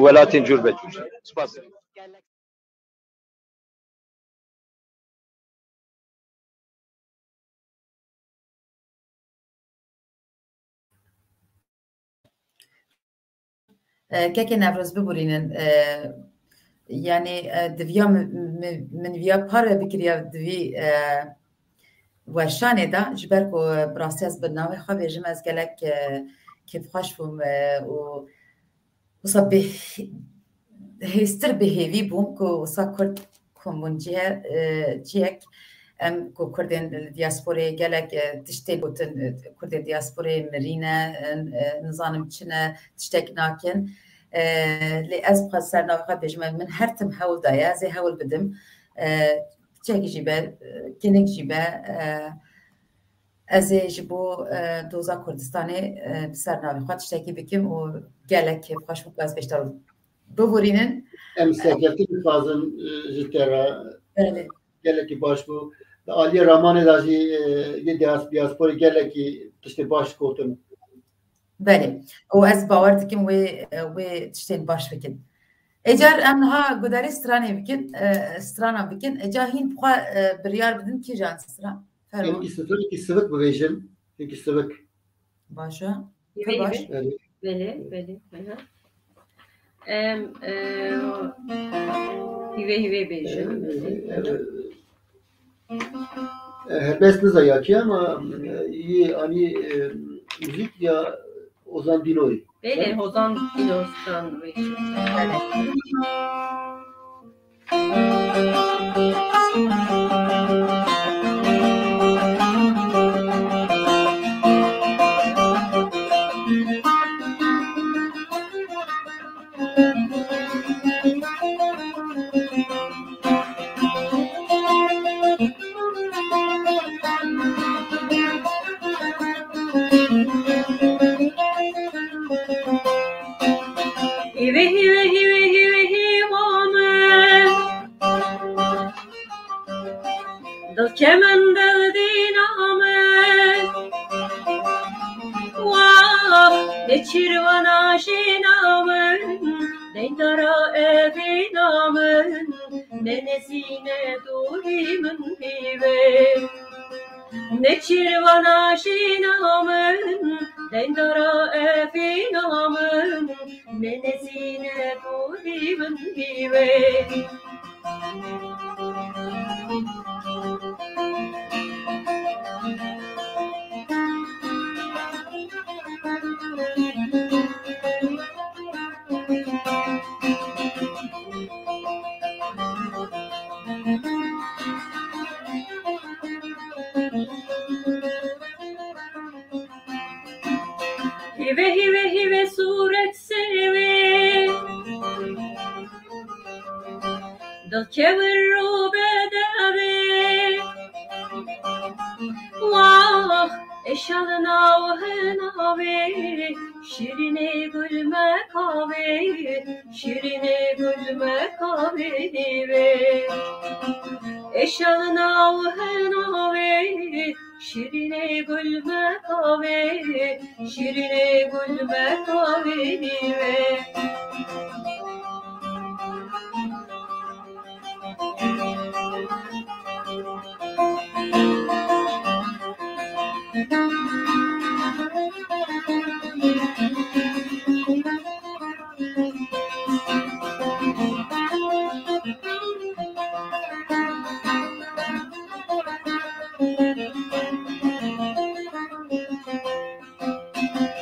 ولات جور بجور keke nevroz biburînin yani divya min viya par bikiriya divî weşanê da ji ber ku bi rastî ez bi navê xwe bêjim ez gelek kêfxweş bûm û wisa hêstir bihêvî bûm ku wisa Kurd kombûn ciyek em ku Kurdên li diasporayê gelek tiştê gotin Kurdê diasporayê mirîne nizanim çi ne tiştek nakin lê ez bixwe ser navê xwe bêjim min her tim hewl daye ez ê hewl bidim çekî jî be kinik jî be ez ê ji bo doza Kurdistanê bi ser navê xwe tiştekî bikim û gelek kêfxweş bû ez beşdar biborînin em serkeftin dixwazin ji te re gelekî baş bû di aliyê ramanê da jî yê diasporê gelekî tiştê baş gotin. Belê û ez bawer dikim wê tiştên baş bikin. Ecar em niha guderî stranê bikin strana bikin eca hîn bixwe biryar bidin kîjan stran Hinkî sivik bibêjin hinkî sivik baş e baş belê em hîvê bêjim helbest nizayakî ama yê anî müzik ya Ozan Dinoy. Belê Ozan Dino stran bêjim Kemen deldin amen Vah ne çirvan aşin amen Ne dara evin amen Ne nezine durimin hive Ne çirvan aşin amen Ne dara evin amen Ne nezine durimin hive Hive suret sevi Dil kevir ro bedevi Vah eşalın avhın avi Şirine gülme kavi Şirine gülme kavi Eşalın avhın avi Şirine gülme kavi Şirine gülme kavi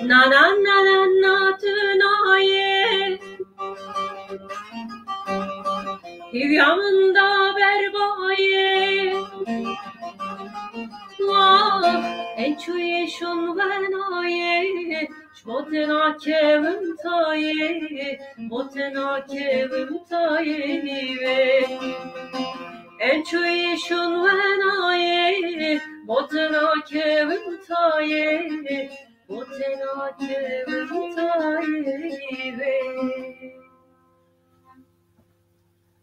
Na na na na na tünaye Hüvyamında berbaye Vah en çuye şun venaye Şmotena kevim taye Motena kevim taye En çuye şun venaye Motena kevim taye Motena kevim taye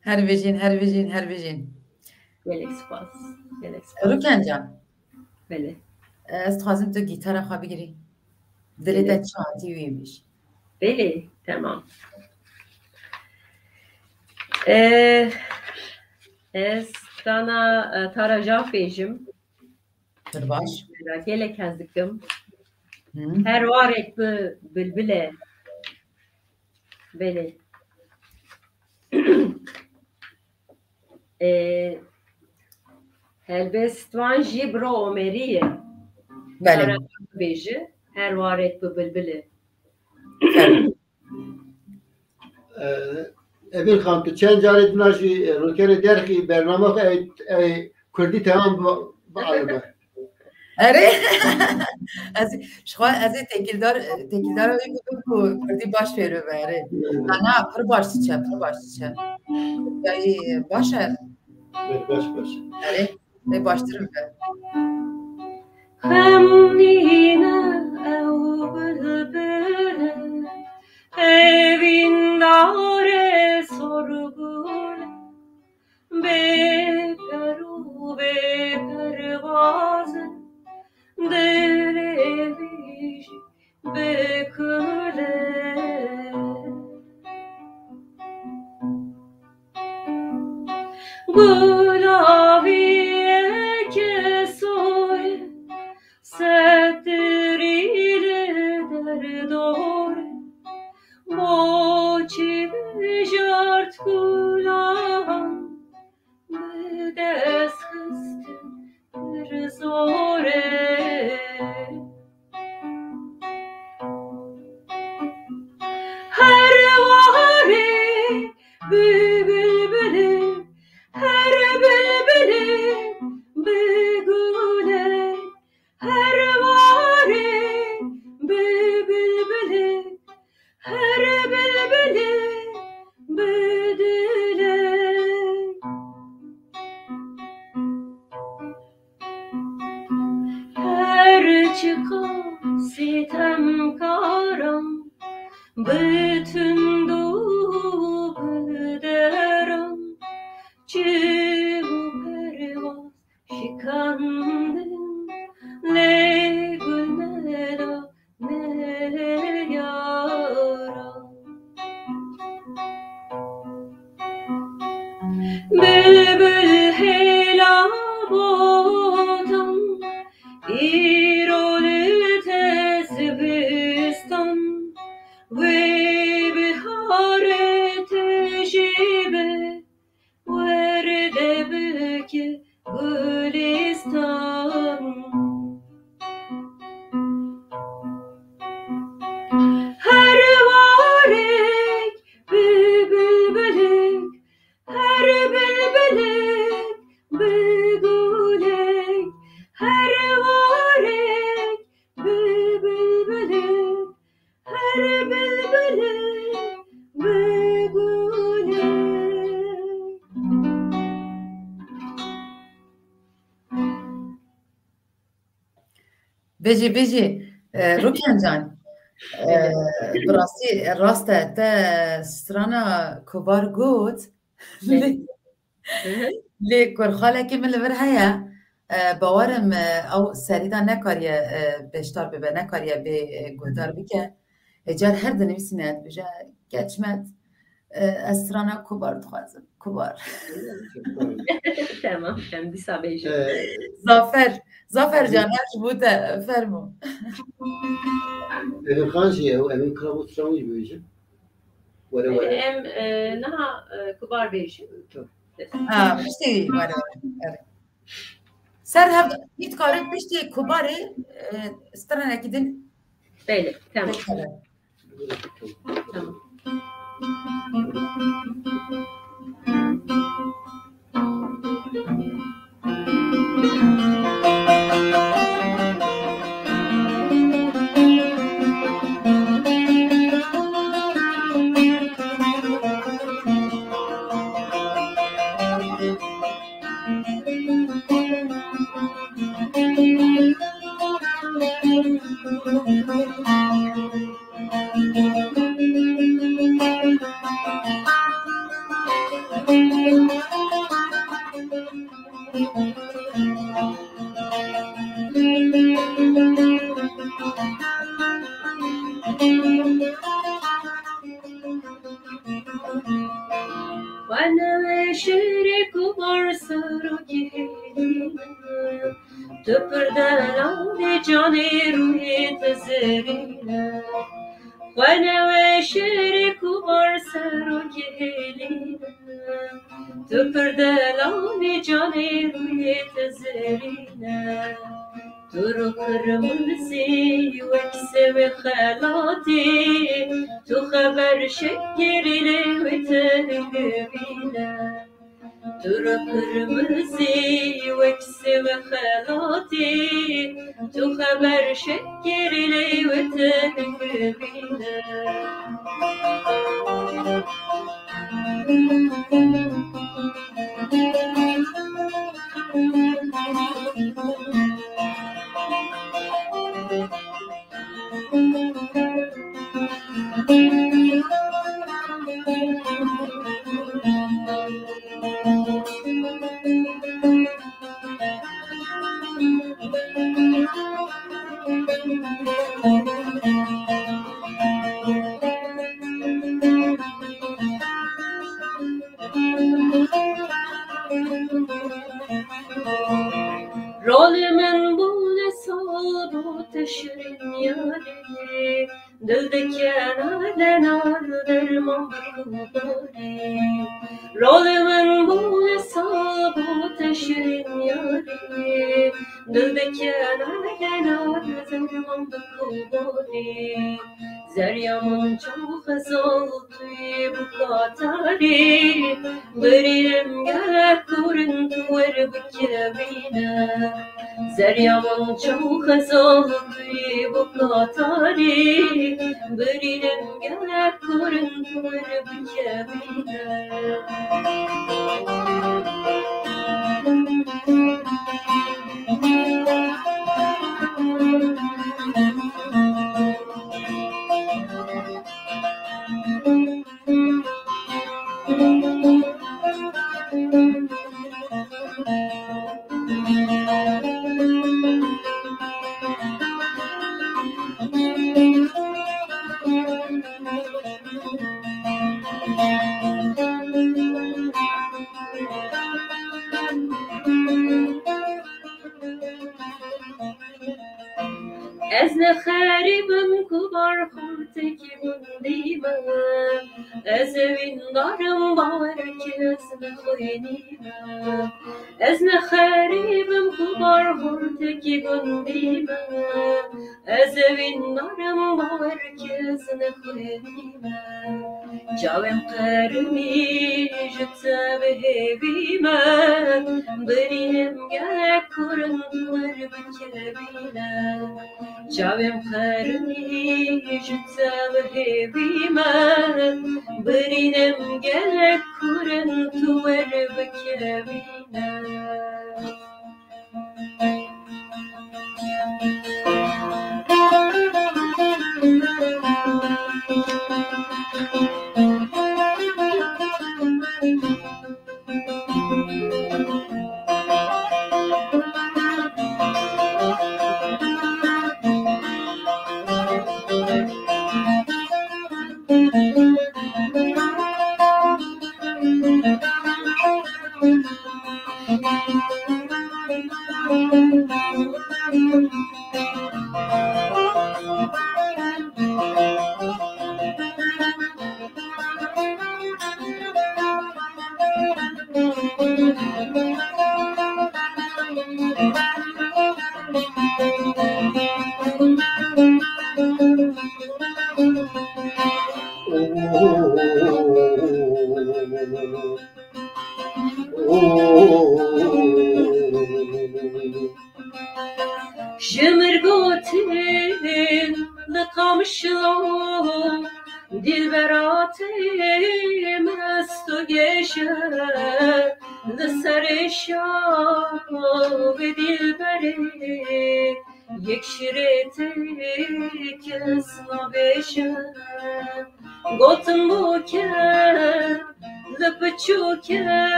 Her vejin. Gelek spas. Rukencan. Bele. Ez dixwazim tu gîtara xwe bigirî. Dilê te çatî wê bîş. Bele, tamam. Ez sana tarajaf bêjim. Pir baş. Gelek ez dikim. Her warek bi bilbile بله هلبستوان جی برا عمریه بله بیجه هر وارد ببلبله امیر خان تو چند جاری دناشی روکر درخی برنامه کردی تمام با علمه اره از تکیلدار رو بگو کردی باش پیرو بره نه پر باش چه باشه باش اره باشتر بره خمنینه او بلبله evin dare sorgule beperu bepervaze deleviş bekule gulaviye kesoy settirile derdore Moçi jart kulan bedes xistin zore her vare bülbülüm her bülbülüm begule her vare bülbülüm her bülbülü bedile her çıkan sitemkaram bütün dubderam çiğu pervaz şikandım le gülmeda ne yara bülbül hela botan irolü tesbistan ve bihare tejibe verde beke gülistan her varek bülbülük her bülbülük begulek her varek bülbülük her bülbülük begulek بیجی روکن جان براستی راسته تا سترانا کبار گوت لی کرخاله که من لور هیا باورم او سریدا نکاریه بشتار ببه نکاریه به گودار بکه اجار هر دنویسینه بجا گچمت استرانا کبار دخوازم کبار تمام kendi sabejim. Zafer Caner burada fermo. Emin Khanjiye o Emin Kravut Tramuj böcü. Em naha kubar bejim. Ha, işte var. Ser hep git karet işte kubare strana gidin. Beyli, tamam. Tamam. وانا شريك برسرك تبردنا جاني روحي تزرينا وانا شريك سر و گلینه تو پردلان جانی روی تزرینه تو رو قرمزی و کسه و خلاتی تو خبر شکری و تنگبینه تو رو قرمزی و کسه و خلاتی تو خبر شکری و تنگبینه رول من بول سال و تشرین یاری دل دکنار لنار درمان بکوباری رول من بول سال و تشرین یاری دل دکنار لنار درمان بکوباری زریامون چو خزال توی بکاتاری بریم گلک کورن تویر بکبینه زریامون چو خزال توی بکاتاری بریم گلک کورن تویر بکبینه از نخریبم کبار خورده که بندیمم از وین دارم باور که از نخوینیمم از نخریبم کبار خورده که بندیمم از وین دارم باور که از نخوینیمم جاوم قرمی جتا به هیویمم بریم گلک کورن دور بکبینم جاوم قرمی جتا به هیویمم بریم گلک کورن دور بکبینم شمرگوتين لقام الشلوم دي براتي مستو جيشة لسرشا بدي البري يكشريتي كسنا بيشة قوتن بوكا لبچوكا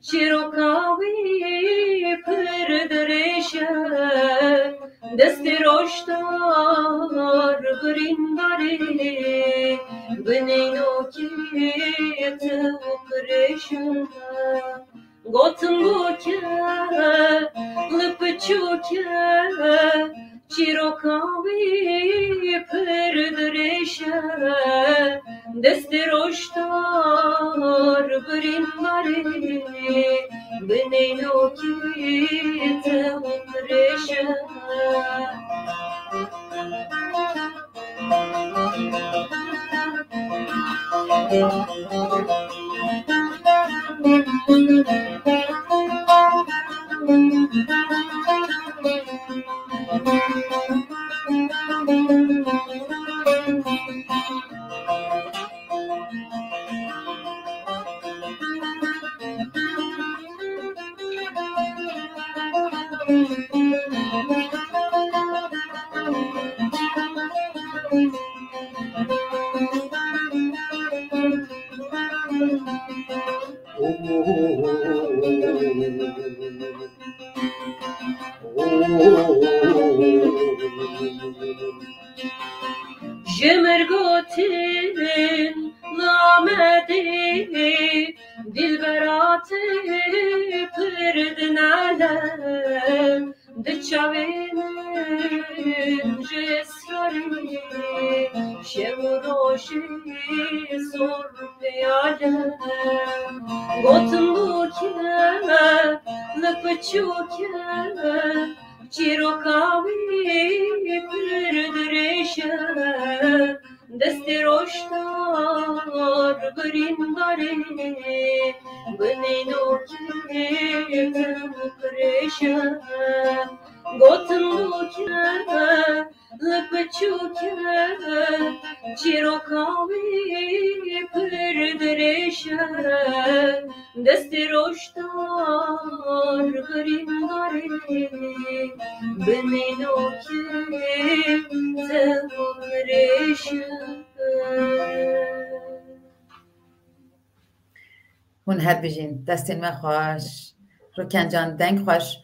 شيروكاوي پردرشا دست روشدار برنداره بنینو که تقرشا گوتن بوکه لپچوکه چیروکاوی پردرشا دست جمرگوتن نامدی دلبرات پردنالم دچاوین جسری شمروشی سر پیالم گوتم بوکه لپچوکه چیروکاوی پردرشه دست روشتار برینداره بنینو که تمکرشه گوتم بوکه لپچوکه چیروکاوی پردرشه دست روشتار برینداره بنینو که تمکرشه هون هر بجین دستین ما خوش روکن جان دنگ خوش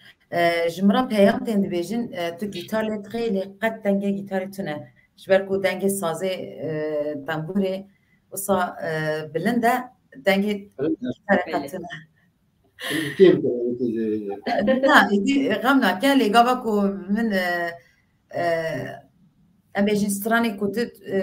جمرا پیام تین بجین تو گیتار خیلی قد دنگ گیتار تونه جبر کو دنگ سازه تنبوره وصا بلنده دنگ گیتار تونه نه غمنا كالي قابكو من ام بيجي ستراني كنت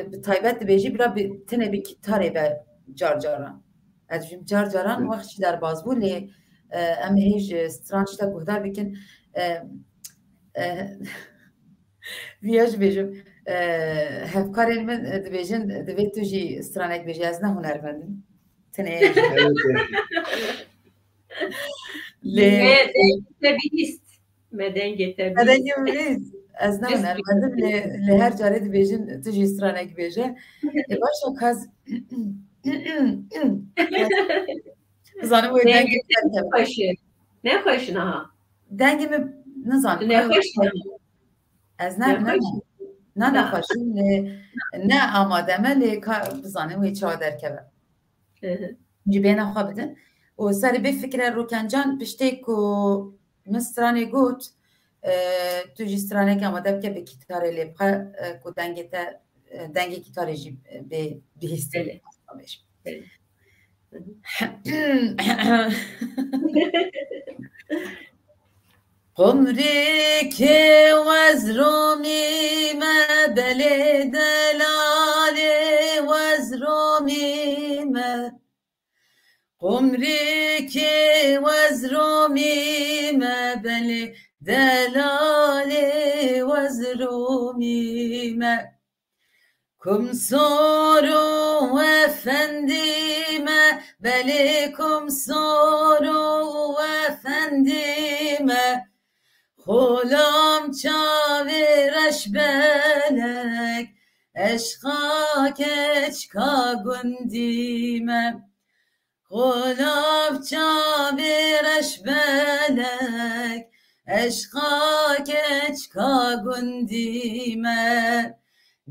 بتايبات بيجي برا تنه بكتاري بجار جاران ادجم جار جاران وقت در بازبو لي ام هيج سترانش تا قدر بكن وياج بيجم هفكارين من دبيجن دبيت تجي سترانك بيجي ازنا هنرمندن تنه مدنگ تبیست از نه نرمندم لهر جارد بیجن تجی استرانک بیجه باشا کاز زانم وی دنگی نه خوش نه دنگی می نزان نه خوش از نه خوشم نه آماده ملی بزانم وی چادر که جبینا خواه بدن و سر بفکر روکنجان پشتی که مسترانی گوت تو جسترانه که آماده بکه به کتاره لیبقه که دنگ کتاره جی بهسته قمری که وزرومی ما بلی دلالی وزرومی ما قمری که وزرومی ما بلی دلالی وزرومی ما کم سورو افندی ما بلی کم سورو افندی ما خولم چاویرش بلک عشقا کچکا گندی ما غلاب چاویرش بلک عشقا کچکا گندی ما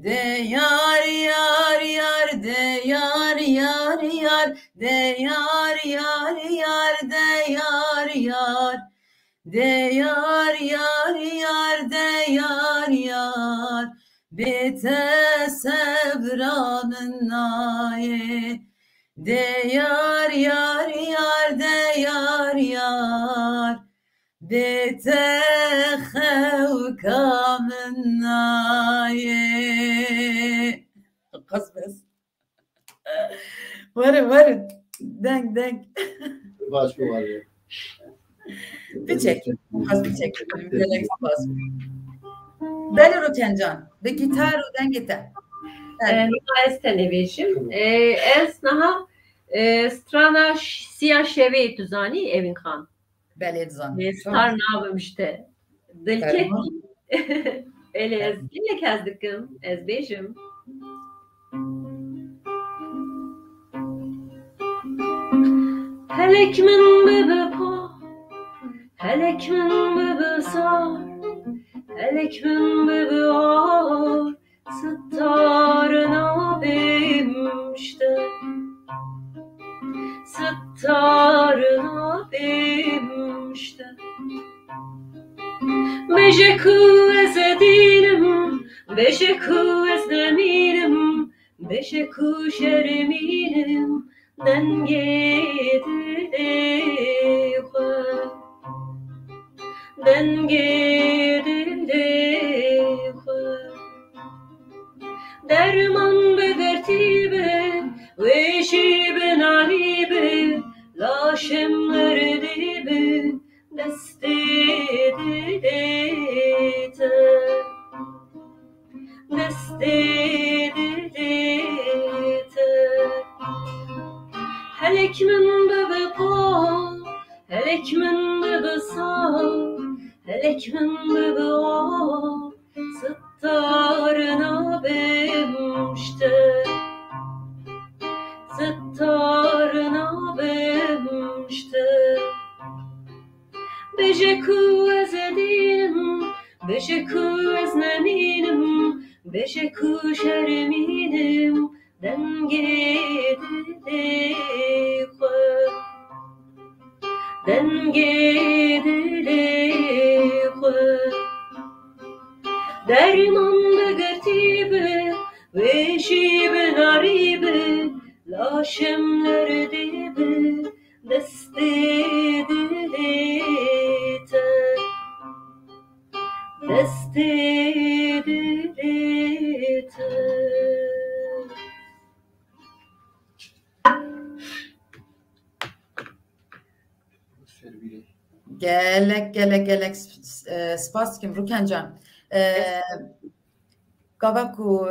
ده یار یار یار ده یار یار یار ده یار یار یار ده یار یار ده یار یار یار ده یار یار بیت صبرام نایه ده یار یار یار ده یار یار بیت خوکام نایه قص بس ورد دنگ باش بواره بچک بله رو کنجان به گیتار و دنگ تا ez tenevêjim. Ez niha strana siya şevê tu zanî Evin Xan. Belê dizanî. Star navim işte. Dilketî. Belê ez gelek ez dikim. Ez bêjim. Helek min bibe pa, helek min bibe sar, helek min bibe ar, Sittarına bimşte, sittarına bimşte. Beşe ku ez edinim, beşe ku ez deminim, beşe ku şerminim, denge dile xwe, denge dile xwe. Derman be dertibe, veşi be nalibe, laşemler dibe, deste dilete, deste dilete. Helek min bebe pa, helek min bebe sa, helek min bebe a, Sittarına bimşte, sittarına bimşte. Beşe ku ez edinim, beşe ku ez neminim, beşe ku şerminim, denge dile xwe, denge dile xwe. Derman be gertibe, veşi be naribe, laşemler dibe, deste dilete, deste dilete. Gelek spas dikim Rukencan. Gava ku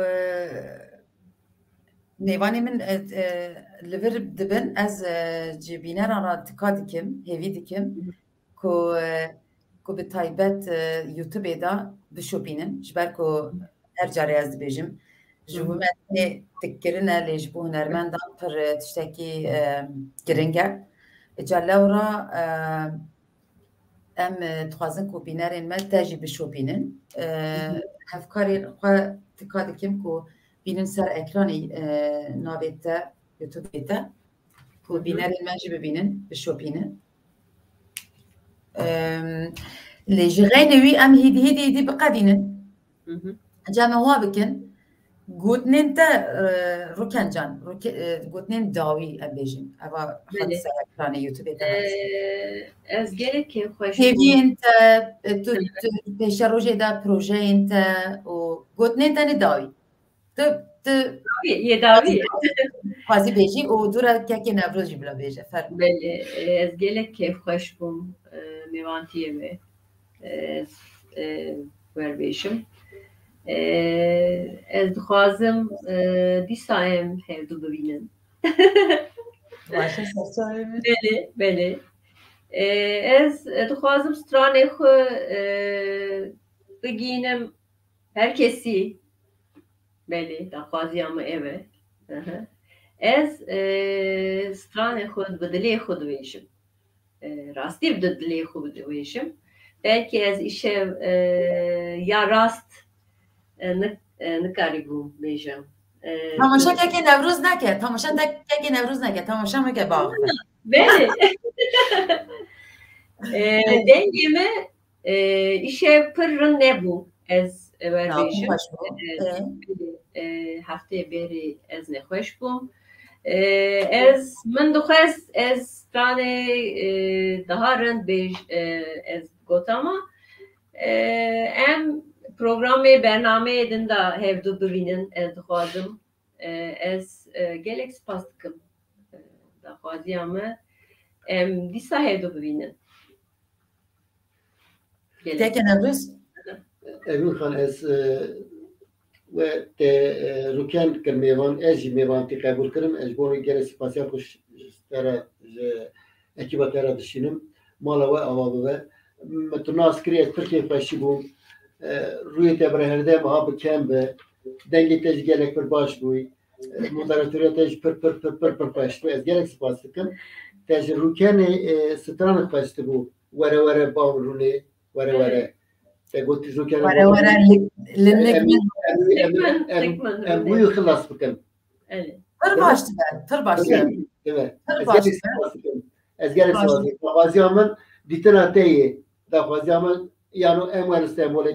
nêvanê min li vir dibin ez cîbîneran ra tika dikim, hêvî dikim ku bi taybet YouTube'ê da bişopînin ji ber ku her carê ez dibêjim ji bo me dikkirine lê ji bo hunermendan pir tiştekî giring e. Ca lewra em dixwazin ku bînerên me te jî bişopînin. Hevkarên xwe tika dikim ku bînin ser ekranê navê te YouTube'ê te ku bînerên me jî bibînin bişopînin. Lê ji xeynê wî em hêdî biqedînin. Ca me wa bikin gotinên te Rukencan, gotinên dawî em bêjin. Eva xwe ser ekranê YouTube'ê te. Ez gelekê xweş Hêviyên te, tu pêşa rojê de projeyên te û gotinên te ne dawî. Tu yê dawî xwazî bêjî û dûra kekê Newroz jî bila bêje. Belê ez gelek kêfxweş bûm mêvantiyê me ez werbêjim. Ez dixwazim dîsa em hevdû bibînin. Belê. Ez dixwazim stranê xwe bigînim herkesî. Belê, daxwaziya me ev e. Ez stranê xwe bi dilê xwe dibêjim. Rastî bi dilê xwe dibêjim. Belkî ez îşev ya rast nikarîbûm bêjim. Tamaşa kekê Newroz neke, tamaşa kekê Newroz neke, tamaşa meke bax. Belê. Dengê me îşev pir rin nebû ez werbêjim. Hefteyê berê ez nexweş bûm. Ez min dixwest ez stranê daha rind bêj ez gotama em programê bernameyê din da hevdû bibînin ez dixwazim. Ez gelek spas dikim daxwaziya me em dîsa hevdû bibînin. Kekê Newroz? Evin Xan ez ve te ruken kir mêvan ez jî mêvantî qebûl kirim ez bo gelek spasiya xwe tera ekiba tera dişînim mala we ava bibe tu nas kirî ez pir kêfxweşî bûm rûyê te bi herdem ha bi kem be dengê te jî gelek pir baş bûyî moderatörya te jî pir xweş bû ez gelek spas dikim te ji rûkenê stranê xweş dibû were were bav rûnê were were te gotiş rûkenê were were em bûyî xilas bikin pir baş dibe pir baş dibe evet ez gelek spas dikim daxwaziya min dîtina te yê daxwaziya min yani em were sembolê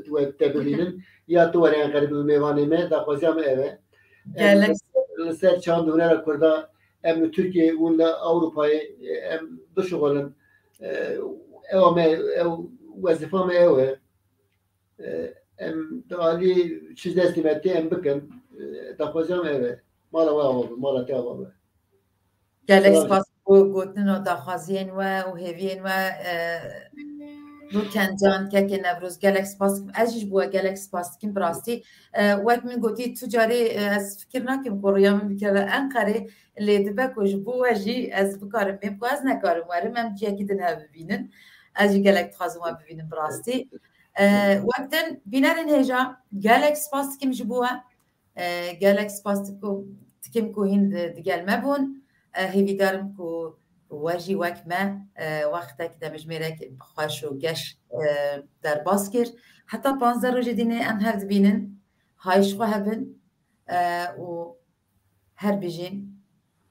we te bibînin ya tu were qeribî bi mêvanê me daxwaziya min ev e li ser çand hunera Kurda em li Tirkiye û li Ewropayê em bişuxulin ew me ew wezifa me ew e em alî çi destê me tê em bikin daxwaziya min ev e mala we ava be mala te ava be gelek spas bû gotin û daxwaziyên we û hêviyên we Rûken can kekê Newroz gelek spas dikim ez jî ji bo we gelek spas dikim bi rastî wek min gotî tu carê ez fikir nakim ku rûya min bikeve Enqerê lê dibe ku ji bo we jî ez bikarim pê ku ez nekarim werim em ciyekî din hev bibînin ez jî gelek dixwazim we bibînim bi rastî wek din bînerên hêja gelek spas dikim ji bo we gelek spas dikim ku hîn digel me bûn hêvîdarim ku we jî wek me wextekî demijmêrek xweş û geş derbas kir heta 15 rojê dînê em hev dibînin hayş xwe hebin û her bijîn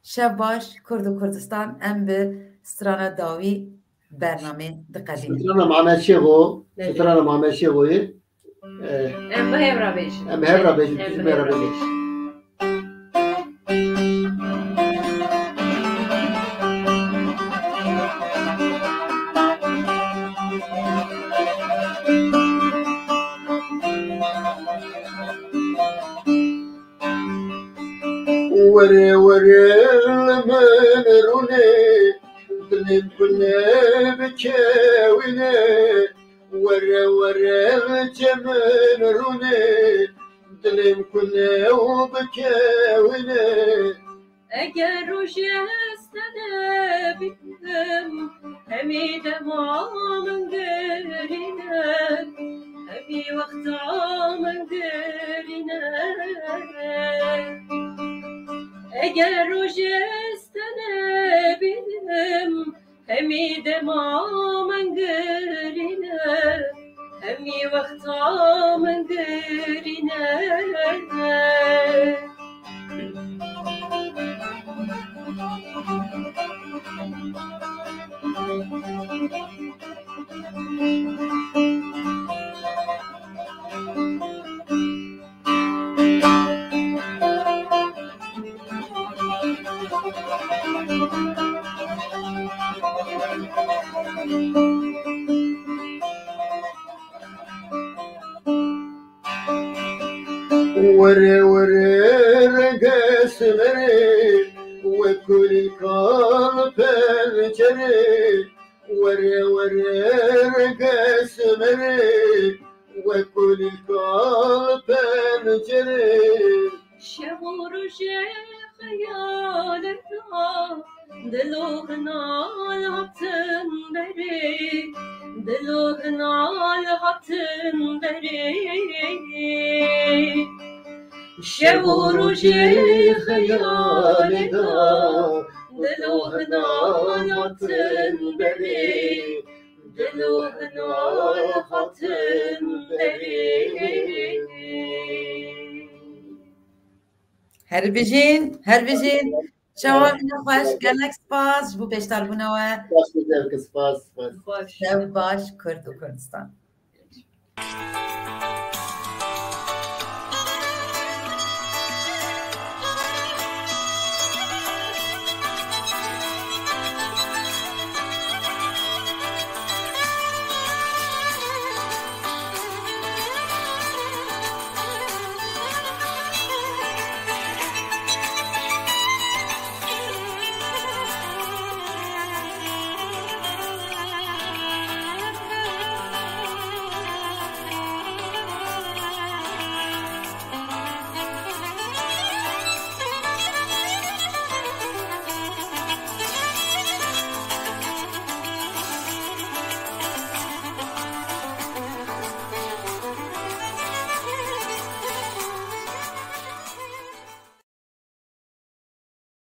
şev baş Kurd û Kurdistan em bi strana dawî bernamê diqedînin strana Mamed Şêxo strana Mamed Şêxoyê em bi hev re bêjin em hev re bêjin tu jî me re bêjin were were men rûnê dilên kulê bikewîne were were cemin rûnê dilên kulê û bikewîne eger rojê hestene bikim hemî dema min gerîne hemî wexta min gerîne eger rojê hestene bikim hemî dema min gerîne hemî wexta min gerîne were were regesmere ve kulî kal pencere were were regesmere ve kulî kal pencere şev û rojê xeyaleta dilo hinal hatin derê dilo hinal hatin derê şev û rojê xeyaleta dilo hinal hatin derê dilo hinal hatin derê her bijîn şewavîne xweş gelek spas ji bo pêşdarbûna we spas şev baş Kurd û Kurdistan